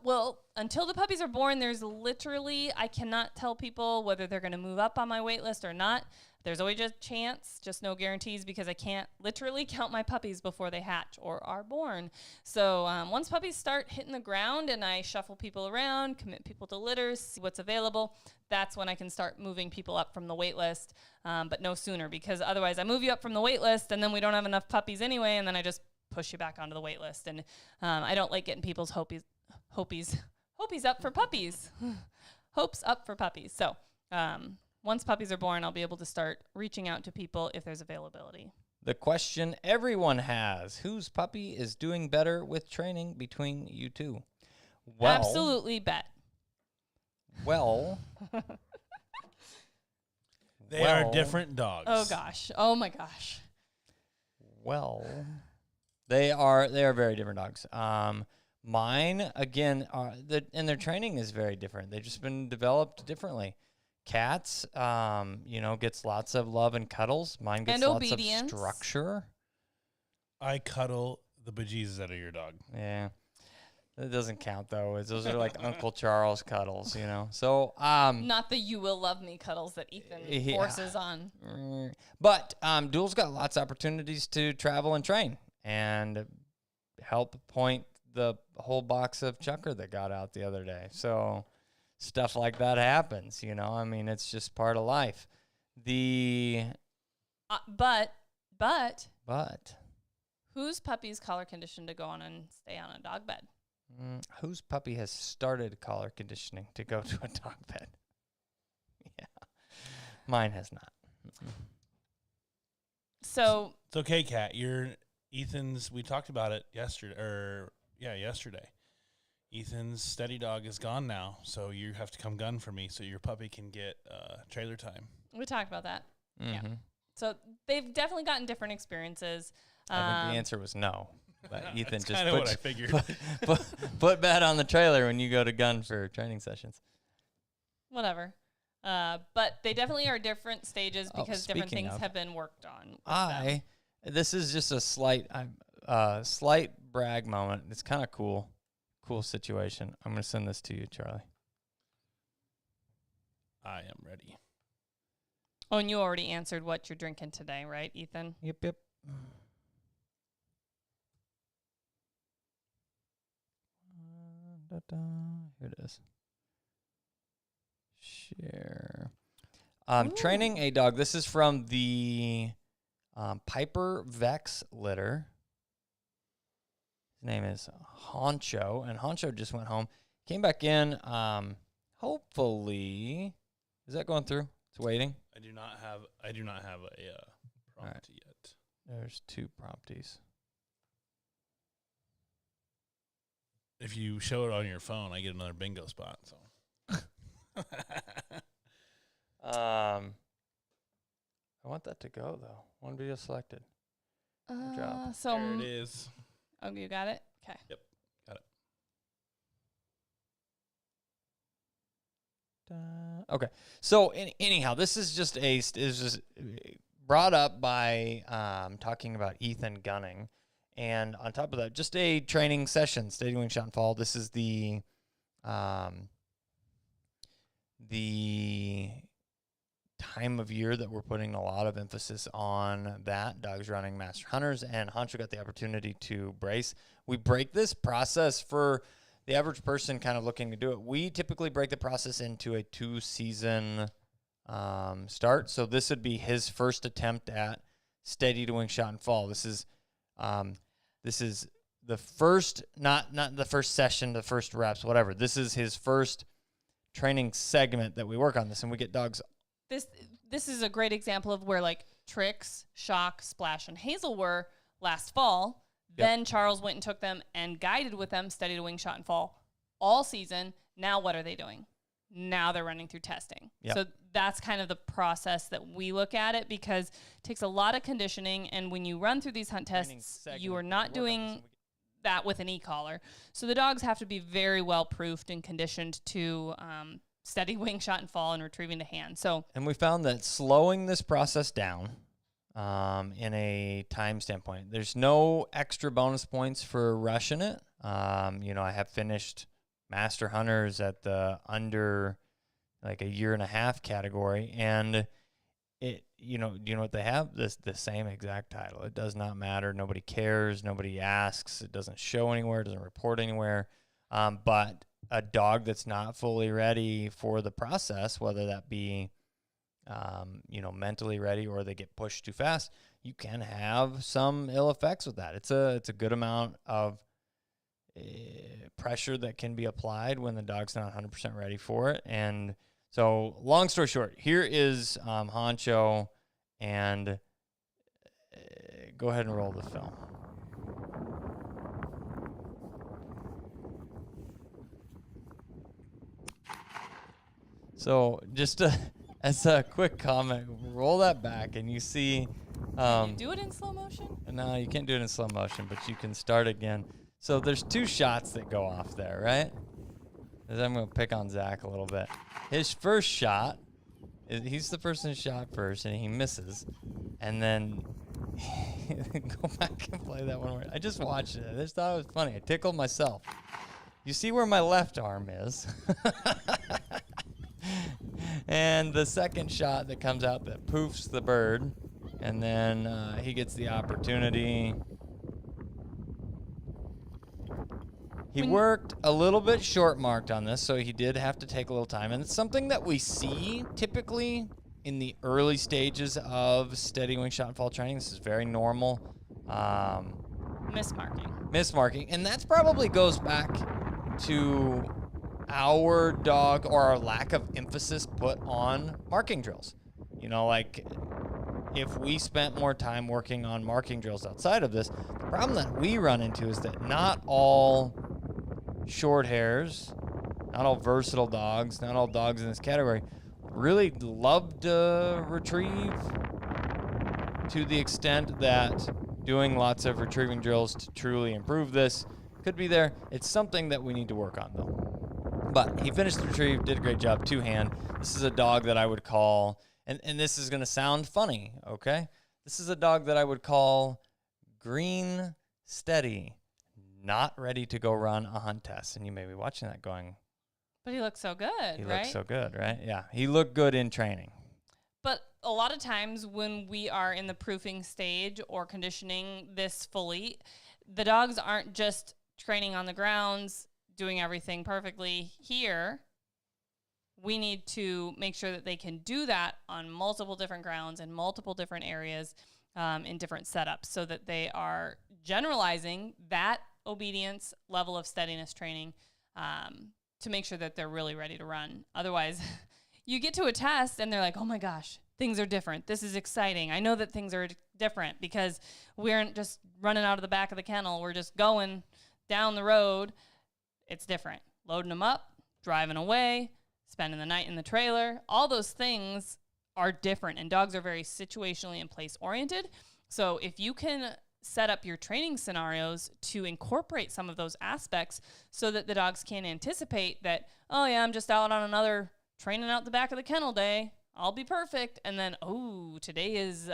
Well, until the puppies are born, there's literally, I cannot tell people whether they're going to move up on my wait list or not. There's always a chance, just no guarantees, because I can't literally count my puppies before they hatch or are born. So once puppies start hitting the ground and I shuffle people around, commit people to litters, see what's available, that's when I can start moving people up from the wait list, but no sooner, because otherwise I move you up from the wait list and then we don't have enough puppies anyway, and then I just push you back onto the wait list. And I don't like getting people's hopies up for puppies. Hopes up for puppies. So once puppies are born, I'll be able to start reaching out to people if there's availability. The question everyone has: whose puppy is doing better with training between you two? Well, Absolutely bet. Well, They are different dogs. Oh gosh. Oh my gosh. Well, they are very different dogs. Mine, again, and their training is very different. They've just been developed differently. Kat's, gets lots of love and cuddles. Mine gets And lots obedience. of structure. I cuddle the bejesus out of your dog. Yeah. That doesn't count, though. Those are like Uncle Charles cuddles, So, Not the "you will love me" cuddles that Ethan forces on. But Duel's got lots of opportunities to travel and train and help point the whole box of chucker that got out the other day. So stuff like that happens, I mean, it's just part of life. But whose puppy's collar conditioned to go on and stay on a dog bed? Whose puppy has started collar conditioning to go to a dog bed? Yeah. Mine has not. So It's okay, Kat. Ethan's. We talked about it yesterday. Yesterday. Ethan's steady dog is gone now, so you have to come gun for me so your puppy can get trailer time. we talked about that. Mm-hmm. Yeah. So they've definitely gotten different experiences. I think the answer was no. But Ethan That's just kind of what I figured. put Bat on the trailer when you go to gun for training sessions. Whatever. But they definitely are different stages because different speaking things of, have been worked on. with them. This is just a slight brag moment. It's kind of cool situation. I'm going to send this to you, Charlie. I am ready. Oh, and you already answered what you're drinking today, right, Ethan? Yep. Here it is. Share. Training a dog. This is from the Piper Vex litter. His name is Honcho, and Honcho just went home. Came back in. Hopefully, is that going through? It's waiting. I do not have a prompt yet. There's 2 promptees. If you show it on your phone, I get another bingo spot. So. I want that to go though. One video selected. Good job. So There it is. Oh, you got it? Okay. Yep, got it. Okay. So anyhow, this is just brought up by talking about Ethan gunning, and on top of that, just a training session, Steady Wing Shot and Fall. This is the time of year that we're putting a lot of emphasis on that. Dogs running Master Hunters, and Honcho got the opportunity to brace. We break this process for the average person kind of looking to do it. We typically break the process into a 2-season start. So this would be his first attempt at steady to wing shot and fall. This is the first, not the first session, the first reps, whatever. This is his first training segment that we work on this, and we get dogs. This is a great example of where like Tricks, Shock, Splash, and Hazel were last fall. Yep. Then Charles went and took them and guided with them steady to wing shot and fall all season. Now what are they doing? Now they're running through testing. Yep. So that's kind of the process that we look at it, because it takes a lot of conditioning. And when you run through these hunt tests, you are not doing that with an e-collar. So the dogs have to be very well proofed and conditioned to steady wing shot and fall and retrieving to hand. And we found that slowing this process down in a time standpoint, there's no extra bonus points for rushing it. I have finished Master Hunters at the under like a year and a half category, and it, do you know what they have? The same exact title. It does not matter. Nobody cares. Nobody asks. It doesn't show anywhere. It doesn't report anywhere. But a dog that's not fully ready for the process, whether that be, mentally ready or they get pushed too fast, you can have some ill effects with that. It's a good amount of pressure that can be applied when the dog's not 100% ready for it. And so, long story short, here is Honcho, and go ahead and roll the film. So, just as a quick comment, roll that back, and you see. Can you do it in slow motion? No, you can't do it in slow motion, but you can start again. So there's 2 shots that go off there, right? I'm going to pick on Zach a little bit. His first shot, he's the person shot first, and he misses. And then go back and play that one more. I just watched it. I just thought it was funny. I tickled myself. You see where my left arm is? And the second shot that comes out that poofs the bird, and then he gets the opportunity. He worked a little bit short marked on this, so he did have to take a little time. And it's something that we see typically in the early stages of steady wing shot and fall training. This is very normal. Mismarking. And that probably goes back to our dog, or our lack of emphasis put on marking drills. Like if we spent more time working on marking drills outside of this, the problem that we run into is that not all short hairs, not all versatile dogs, not all dogs in this category really love to retrieve to the extent that doing lots of retrieving drills to truly improve this could be there. It's something that we need to work on, though. But he finished the retrieve, did a great job, 2-hand. This is a dog that I would call, and this is going to sound funny, okay? This is a dog that I would call green steady, not ready to go run a hunt test. And you may be watching that going, but he looks so good, right? He looks so good, right? Yeah, he looked good in training. But a lot of times when we are in the proofing stage or conditioning this fully, the dogs aren't just training on the grounds, doing everything perfectly here. We need to make sure that they can do that on multiple different grounds and multiple different areas in different setups, so that they are generalizing that obedience level of steadiness training to make sure that they're really ready to run. Otherwise, you get to a test and they're like, oh my gosh, things are different. This is exciting. I know that things are different because we aren't just running out of the back of the kennel. We're just going down the road. It's different. Loading them up, driving away, spending the night in the trailer. All those things are different, and dogs are very situationally and place oriented. So if you can set up your training scenarios to incorporate some of those aspects so that the dogs can anticipate that, oh yeah, I'm just out on another training out the back of the kennel day. I'll be perfect. And then, oh, today is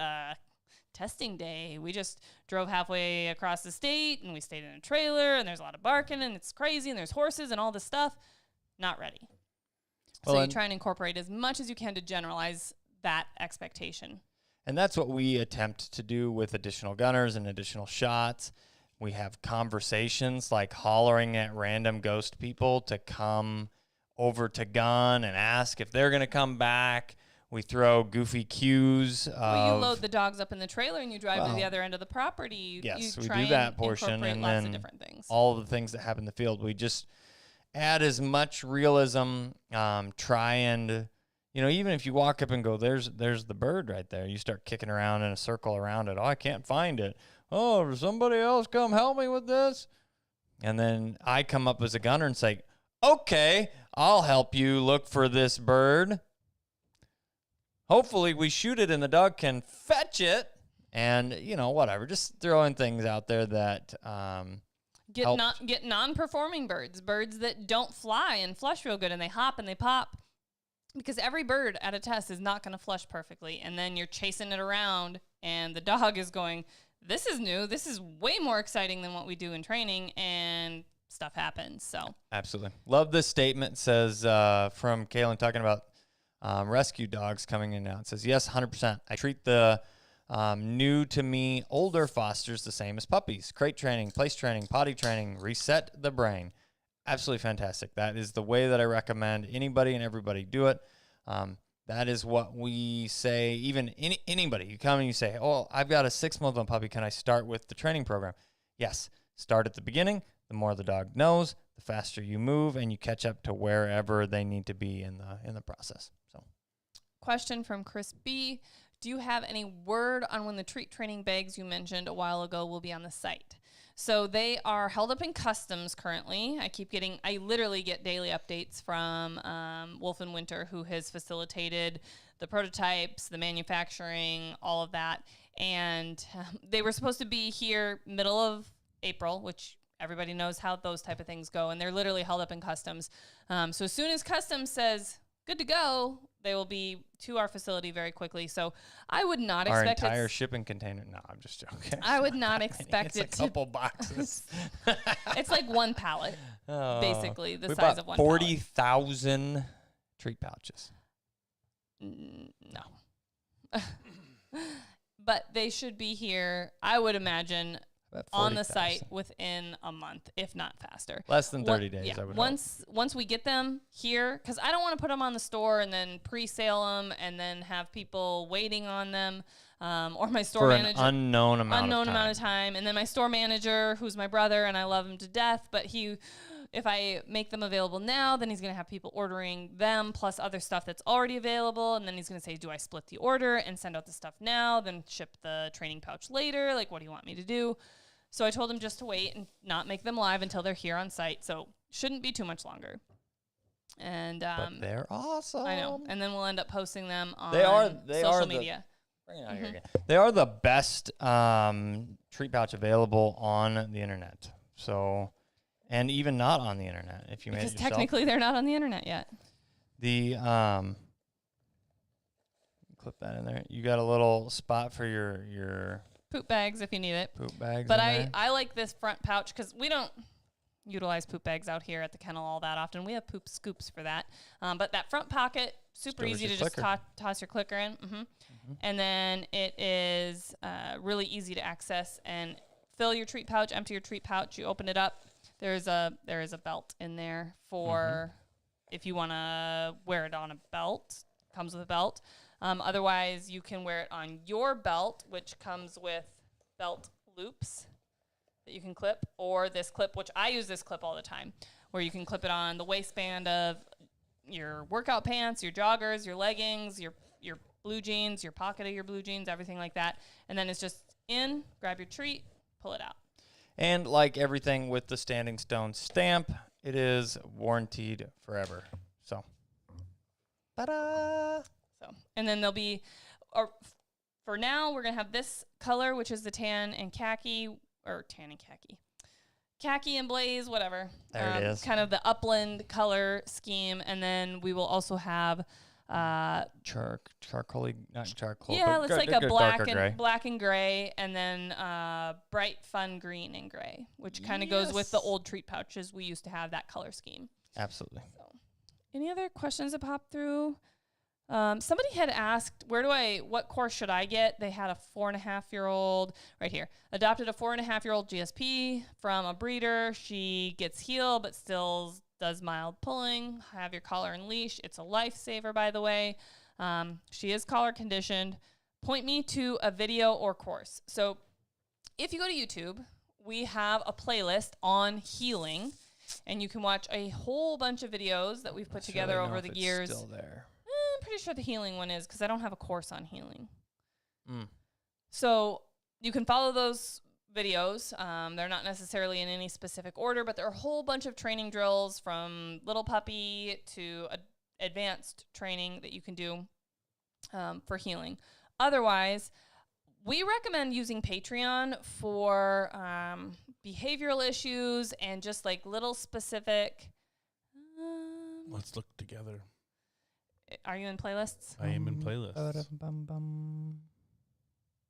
testing day. We just drove halfway across the state and we stayed in a trailer and there's a lot of barking and it's crazy and there's horses and all this stuff. Not ready. So you try and incorporate as much as you can to generalize that expectation. And that's what we attempt to do with additional gunners and additional shots. We have conversations like hollering at random ghost people to come over to gun and ask if they're going to come back. We throw goofy cues. Well, you load the dogs up in the trailer and you drive to the other end of the property. Yes, you we try do that and portion, incorporate and lots then of different things. all the things that happen in the field. We just add as much realism. Try and, even if you walk up and go, there's the bird right there. You start kicking around in a circle around it. Oh, I can't find it. Oh, somebody else come help me with this. And then I come up as a gunner and say, okay, I'll help you look for this bird. Hopefully we shoot it and the dog can fetch it. And, whatever. Just throwing things out there that get non-performing birds that don't fly and flush real good, and they hop and they pop. Because every bird at a test is not going to flush perfectly. And then you're chasing it around and the dog is going, this is new. This is way more exciting than what we do in training, and stuff happens. So absolutely. Love this statement. It says from Kaylin talking about rescue dogs coming in now. It says, yes, 100%. I treat the new to me older fosters the same as puppies. Crate training, place training, potty training, reset the brain. Absolutely fantastic. That is the way that I recommend anybody and everybody do it. That is what we say. Even anybody, you come and you say, oh, I've got a 6-month-old puppy. Can I start with the training program? Yes. Start at the beginning. The more the dog knows, the faster you move, and you catch up to wherever they need to be in the process. So, question from Chris B. Do you have any word on when the treat training bags you mentioned a while ago will be on the site? So they are held up in customs currently. I literally get daily updates from Wolf and Winter, who has facilitated the prototypes, the manufacturing, all of that. And they were supposed to be here middle of April, which everybody knows how those type of things go. And they're literally held up in customs. So as soon as customs says, good to go, they will be to our facility very quickly. So I would not expect our entire shipping container. No, I'm just joking. I would not expect it to. A couple boxes. It's like one pallet, basically the we size bought of one 40,000 treat pouches. No. But they should be here, I would imagine, on the site within a month, if not faster. Less than 30 days, yeah. I would Once we get them here, because I don't want to put them on the store and then pre-sale them and then have people waiting on them, or my store manager. For an unknown amount of time. And then my store manager, who's my brother, and I love him to death, but if I make them available now, then he's going to have people ordering them plus other stuff that's already available. And then he's going to say, do I split the order and send out the stuff now, then ship the training pouch later? Like, what do you want me to do? So I told him just to wait and not make them live until they're here on site. So shouldn't be too much longer. And but they're awesome. I know. And then we'll end up posting them on social media. Bring it out here again. They are the best treat pouch available on the internet. So, and even not on the internet, if you made it yourself. Because technically they're not on the internet yet. The clip that in there. You got a little spot for your poop bags if you need it. Poop bags. But I like this front pouch because we don't utilize poop bags out here at the kennel all that often. We have poop scoops for that. But that front pocket, super easy to just toss your clicker in. And then it is really easy to access and fill your treat pouch, empty your treat pouch. You open it up. There is a belt in there for if you want to wear it on a belt. Comes with a belt. Otherwise, you can wear it on your belt, which comes with belt loops that you can clip, or this clip, which I use this clip all the time, where you can clip it on the waistband of your workout pants, your joggers, your leggings, your blue jeans, your pocket of your blue jeans, everything like that. And then it's just in, grab your treat, pull it out. And like everything with the Standing Stone stamp, it is warranted forever. So, ta-da! So, and then there'll be, for now, we're going to have this color, which is the tan and khaki, khaki and blaze, whatever. There it is. Kind of the upland color scheme. And then we will also have charcoal, not charcoal. Yeah, it's like a black and gray, and then bright fun green and gray, which kind of goes with the old treat pouches we used to have, that color scheme. Absolutely. So, any other questions that pop through? Somebody had asked, what course should I get? They had a 4.5-year-old right here, adopted a 4.5-year-old GSP from a breeder. She gets heel, but still does mild pulling. Have your collar and leash. It's a lifesaver, by the way. She is collar conditioned. Point me to a video or course. So if you go to YouTube, we have a playlist on healing, and you can watch a whole bunch of videos that we've put together over the years. Still there. I'm pretty sure the healing one is, because I don't have a course on healing. So you can follow those videos. They're not necessarily in any specific order, but there are a whole bunch of training drills from little puppy to advanced training that you can do for healing. Otherwise, we recommend using Patreon for behavioral issues and just like little specific. Let's look together. Are you in playlists? I am in playlists.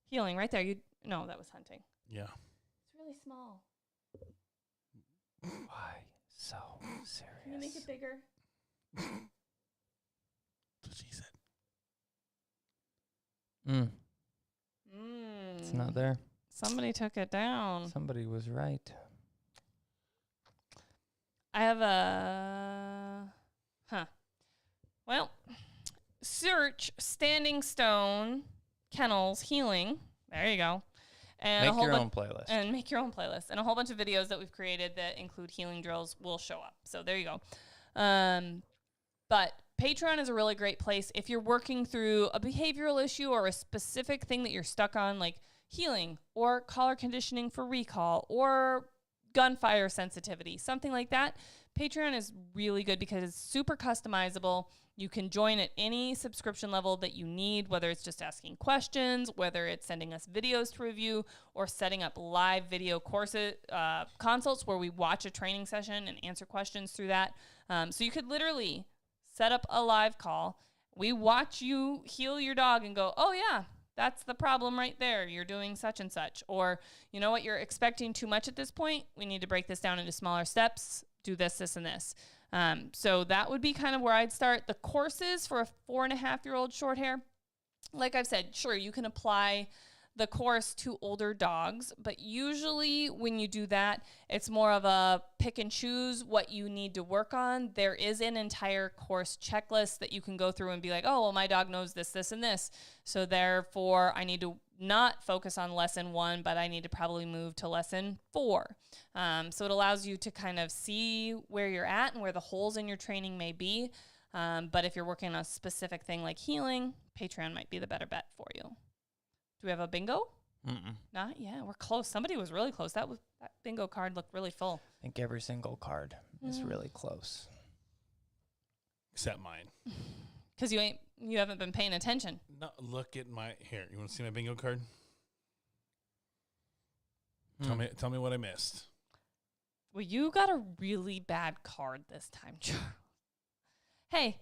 Healing, right there. No, that was hunting. Yeah. It's really small. Why so serious? Can you make it bigger? That's what she said. It's not there. Somebody took it down. Somebody was right. I have a... Well, search Standing Stone Kennels Healing. There you go. And Make your own playlist. And make your own playlist. And a whole bunch of videos that we've created that include healing drills will show up. So there you go. But Patreon is a really great place if you're working through a behavioral issue or a specific thing that you're stuck on, like healing or collar conditioning for recall or gunfire sensitivity, something like that. Patreon is really good because it's super customizable. You can join at any subscription level that you need, whether it's just asking questions, whether it's sending us videos to review, or setting up live video courses, consults where we watch a training session and answer questions through that. So you could literally set up a live call. We watch you heal your dog and go, oh yeah, that's the problem right there. You're doing such and such. Or, you know what, you're expecting too much at this point. We need to break this down into smaller steps. Do this, this, and this. So that would be kind of where I'd start. The courses for a 4.5-year-old short hair, like I've said, sure, you can apply the course to older dogs, but usually when you do that, it's more of a pick and choose what you need to work on. There is an entire course checklist that you can go through and be like, oh, well, my dog knows this, this, and this. So therefore, I need to not focus on lesson 1, but I need to probably move to lesson 4. So it allows you to kind of see where you're at and where the holes in your training may be. But if you're working on a specific thing like healing, Patreon might be the better bet for you. Do we have a bingo? Not? Yeah, we're close. Somebody was really close. That bingo card looked really full. I think every single card is really close. Except mine. Because you haven't been paying attention. No, look at my here. You want to see my bingo card? Tell me what I missed. Well, you got a really bad card this time, Charles. Hey,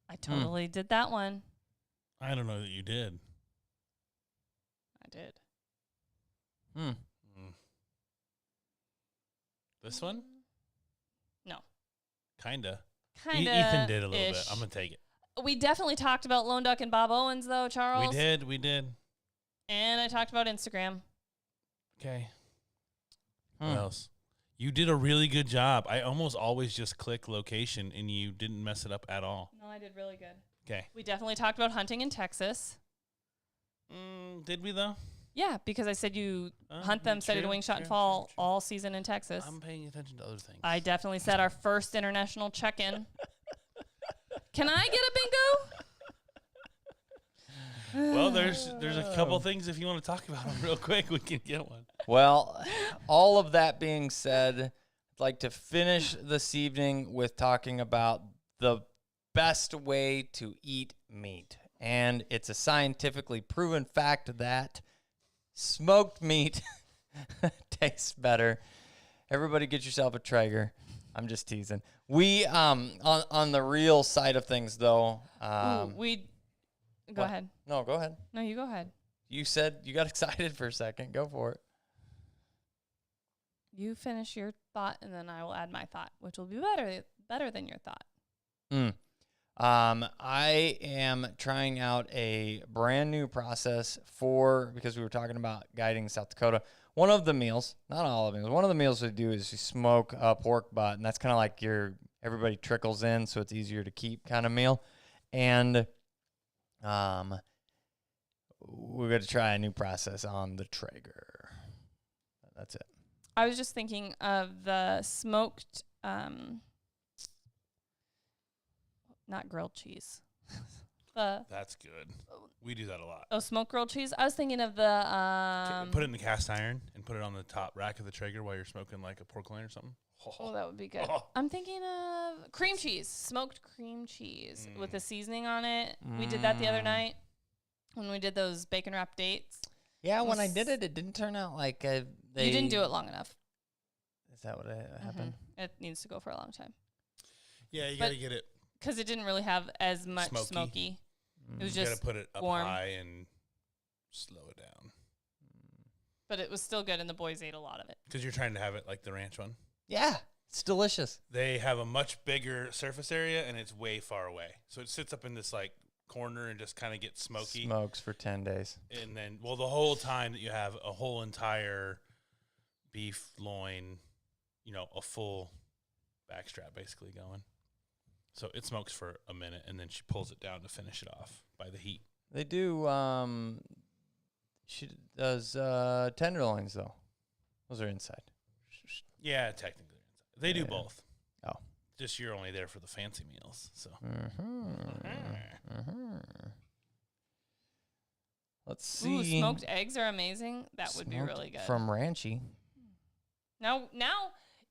I totally did that one. I don't know that you did. I did. This one? No. Kinda. Kinda. Ethan did a little bit. I'm gonna take it. We definitely talked about Lone Duck and Bob Owens, though, Charles. We did. And I talked about Instagram. Okay. What else? You did a really good job. I almost always just click location, and you didn't mess it up at all. No, I did really good. Okay. We definitely talked about hunting in Texas. Did we, though? Yeah, because I said you hunt them, study the wing shot, and fall all season in Texas. I'm paying attention to other things. I definitely said our first international check-in. Can I get a bingo? Well, there's a couple things if you want to talk about them real quick, we can get one. Well, all of that being said, I'd like to finish this evening with talking about the best way to eat meat. And it's a scientifically proven fact that smoked meat tastes better. Everybody get yourself a Traeger. I'm just teasing. We, on the real side of things, though. Go ahead. No, go ahead. No, you go ahead. You said you got excited for a second. Go for it. You finish your thought, and then I will add my thought, which will be better than your thought. I am trying out a brand new process because we were talking about guiding South Dakota. One of the meals, not all of the meals, one of the meals we do is you smoke a pork butt, and that's kind of like everybody trickles in, so it's easier to keep kind of meal. And we're going to try a new process on the Traeger. That's it. I was just thinking of the smoked, not grilled cheese. That's good. We do that a lot. Oh, smoked grilled cheese? I was thinking of the... Put it in the cast iron and put it on the top rack of the Traeger while you're smoking like a pork loin or something. Oh, that would be good. I'm thinking of cream cheese, smoked cream cheese with the seasoning on it. We did that the other night when we did those bacon wrap dates. Yeah, when I did it, it didn't turn out like you didn't do it long enough. Is that what happened? It needs to go for a long time. Yeah, you got to get it. Because it didn't really have as much smoky. It was You just got to put it up warm. high and slow it down. But it was still good, and the boys ate a lot of it. Because you're trying to have it like the ranch one. Yeah, it's delicious. They have a much bigger surface area, and it's way far away. So it sits up in this like corner and just kind of gets smoky. Smokes for 10 days. And then, the whole time that you have a whole entire beef loin, a full backstrap basically going. So it smokes for a minute, and then she pulls it down to finish it off by the heat. They do, she does tenderloins, though. Those are inside. Yeah, technically. They do both. Oh. Just you're only there for the fancy meals. So. Let's see. Ooh, smoked eggs are amazing. That would be really good. From Ranchy. Now,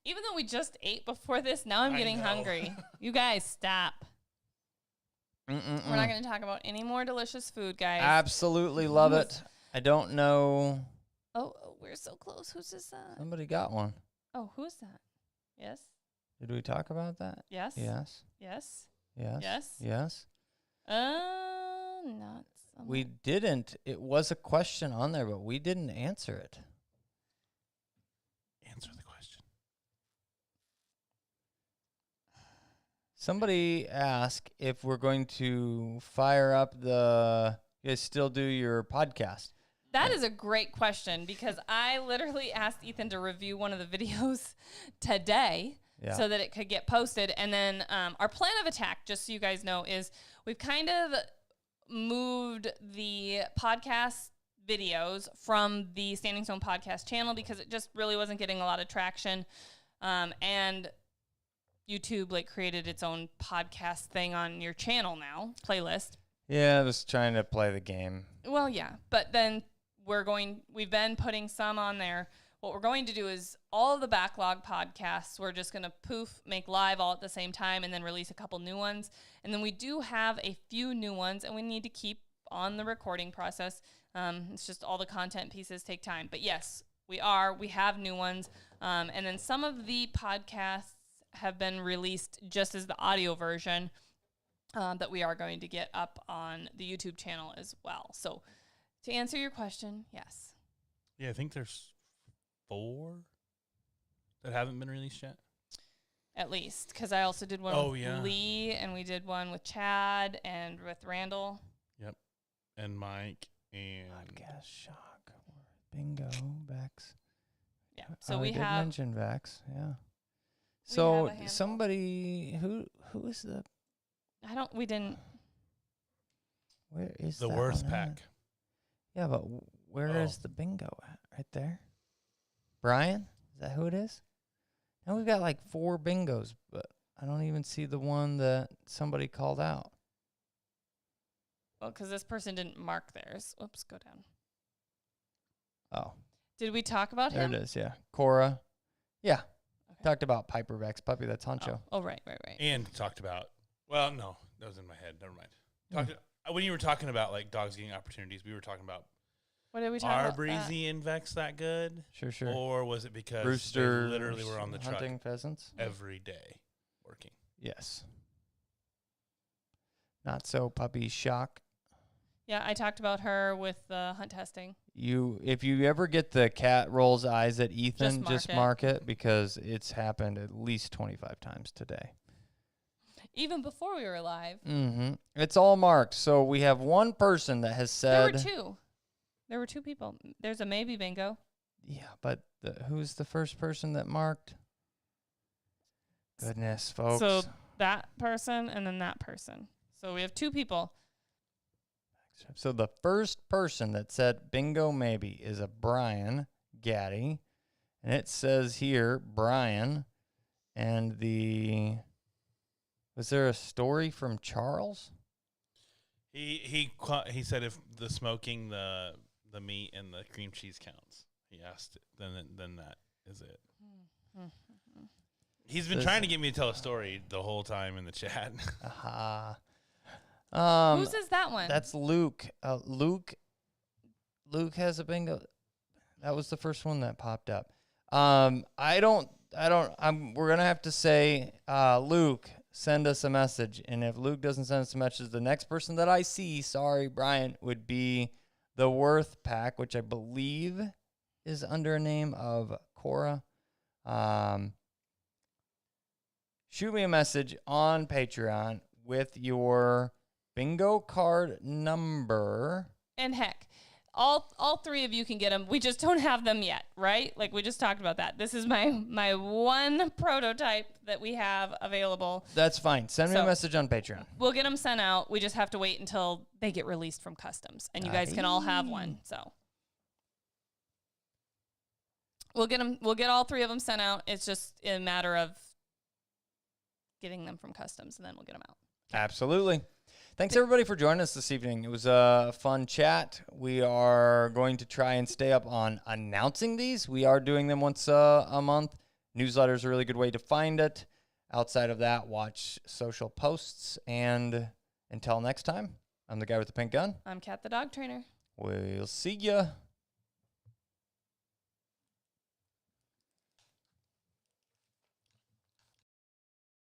even though we just ate before this, now I'm getting hungry. You guys, stop. We're not going to talk about any more delicious food, guys. Absolutely love it. I don't know. Oh, we're so close. Who's this? Somebody got one. Oh, who's that? Yes? Did we talk about that? Yes? Yes. Yes? Yes. Yes? Yes. Not so We much. didn't. It was a question on there, but we didn't answer it. Answer the question. Somebody asked if we're going to fire up you guys still do your podcast. That is a great question because I literally asked Ethan to review one of the videos today so that it could get posted. And then our plan of attack, just so you guys know, is we've kind of moved the podcast videos from the Standing Stone podcast channel because it just really wasn't getting a lot of traction. And YouTube created its own podcast thing on your channel now, playlist. Yeah, I was trying to play the game. Well, yeah, but then we've been putting some on there. What we're going to do is all of the backlog podcasts, we're just going to make live all at the same time and then release a couple new ones. And then we do have a few new ones and we need to keep on the recording process. It's just all the content pieces take time. But yes, we have new ones. And then some of the podcasts have been released just as the audio version that we are going to get up on the YouTube channel as well. So to answer your question, yes. Yeah, I think there's 4 that haven't been released yet. At least, because I also did one with Lee, and we did one with Chad and with Randall. Yep, and Mike and Podcast Shock, Bingo, Vex. Yeah, so we we did have mention Vex. Yeah. have So a handful. somebody who is the we didn't. where is the that Worth one at? Pack. Yeah, but where is the bingo at? Right there. Brian, is that who it is? Now we've got 4 bingos, but I don't even see the one that somebody called out. Well, because this person didn't mark theirs. Oops, go down. Oh, Did we talk about there him? it is. Yeah, Cora. Yeah, Okay. talked about Piper Vex puppy. That's Honcho. Oh, right. And talked about, well, no, that was in my head. Never mind. When you were talking about dogs getting opportunities, we were talking about, What did we talk are about? Breezy and Vex that good? Sure. Or was it because Rooster they literally were on the truck hunting pheasants. every day working? Yes. Not so puppy Shock. Yeah, I talked about her with the hunt testing. If you ever get the cat rolls eyes at Ethan, Just just mark it because it's happened at least 25 times today. even before we were live. Mm-hmm. It's all marked. So we have one person that has said. There were two people. There's a maybe bingo. Yeah, but who's the first person that marked? Goodness, folks. So that person and then that person. So we have two people. So the first person that said bingo maybe is a Brian Gaddy. And it says here, Brian, and was there a story from Charles? He said if the smoking the meat and the cream cheese counts. He asked it, then that is it. He's been trying to get me to tell a story the whole time in the chat. Aha. Whose is that one? That's Luke. Luke has a bingo. That was the first one that popped up. We're gonna have to say, Luke, send us a message. And if Luke doesn't send us a message, the next person that I see, sorry, Brian, would be the Worth Pack, which I believe is under a name of Cora. Shoot me a message on Patreon with your bingo card number. And heck, all three of you can get them. We just don't have them yet, right? Like we just talked about that. This is my one prototype that we have available. That's fine. Send me a message on Patreon. We'll get them sent out. We just have to wait until they get released from customs, and you guys can all have one. So we'll get all three of them sent out. It's just a matter of getting them from customs, and then we'll get them out. Absolutely. Thanks, everybody, for joining us this evening. It was a fun chat. We are going to try and stay up on announcing these. We are doing them once a month. Newsletter is a really good way to find it. Outside of that, watch social posts. And until next time, I'm the guy with the pink gun. I'm Kat, the dog trainer. We'll see ya.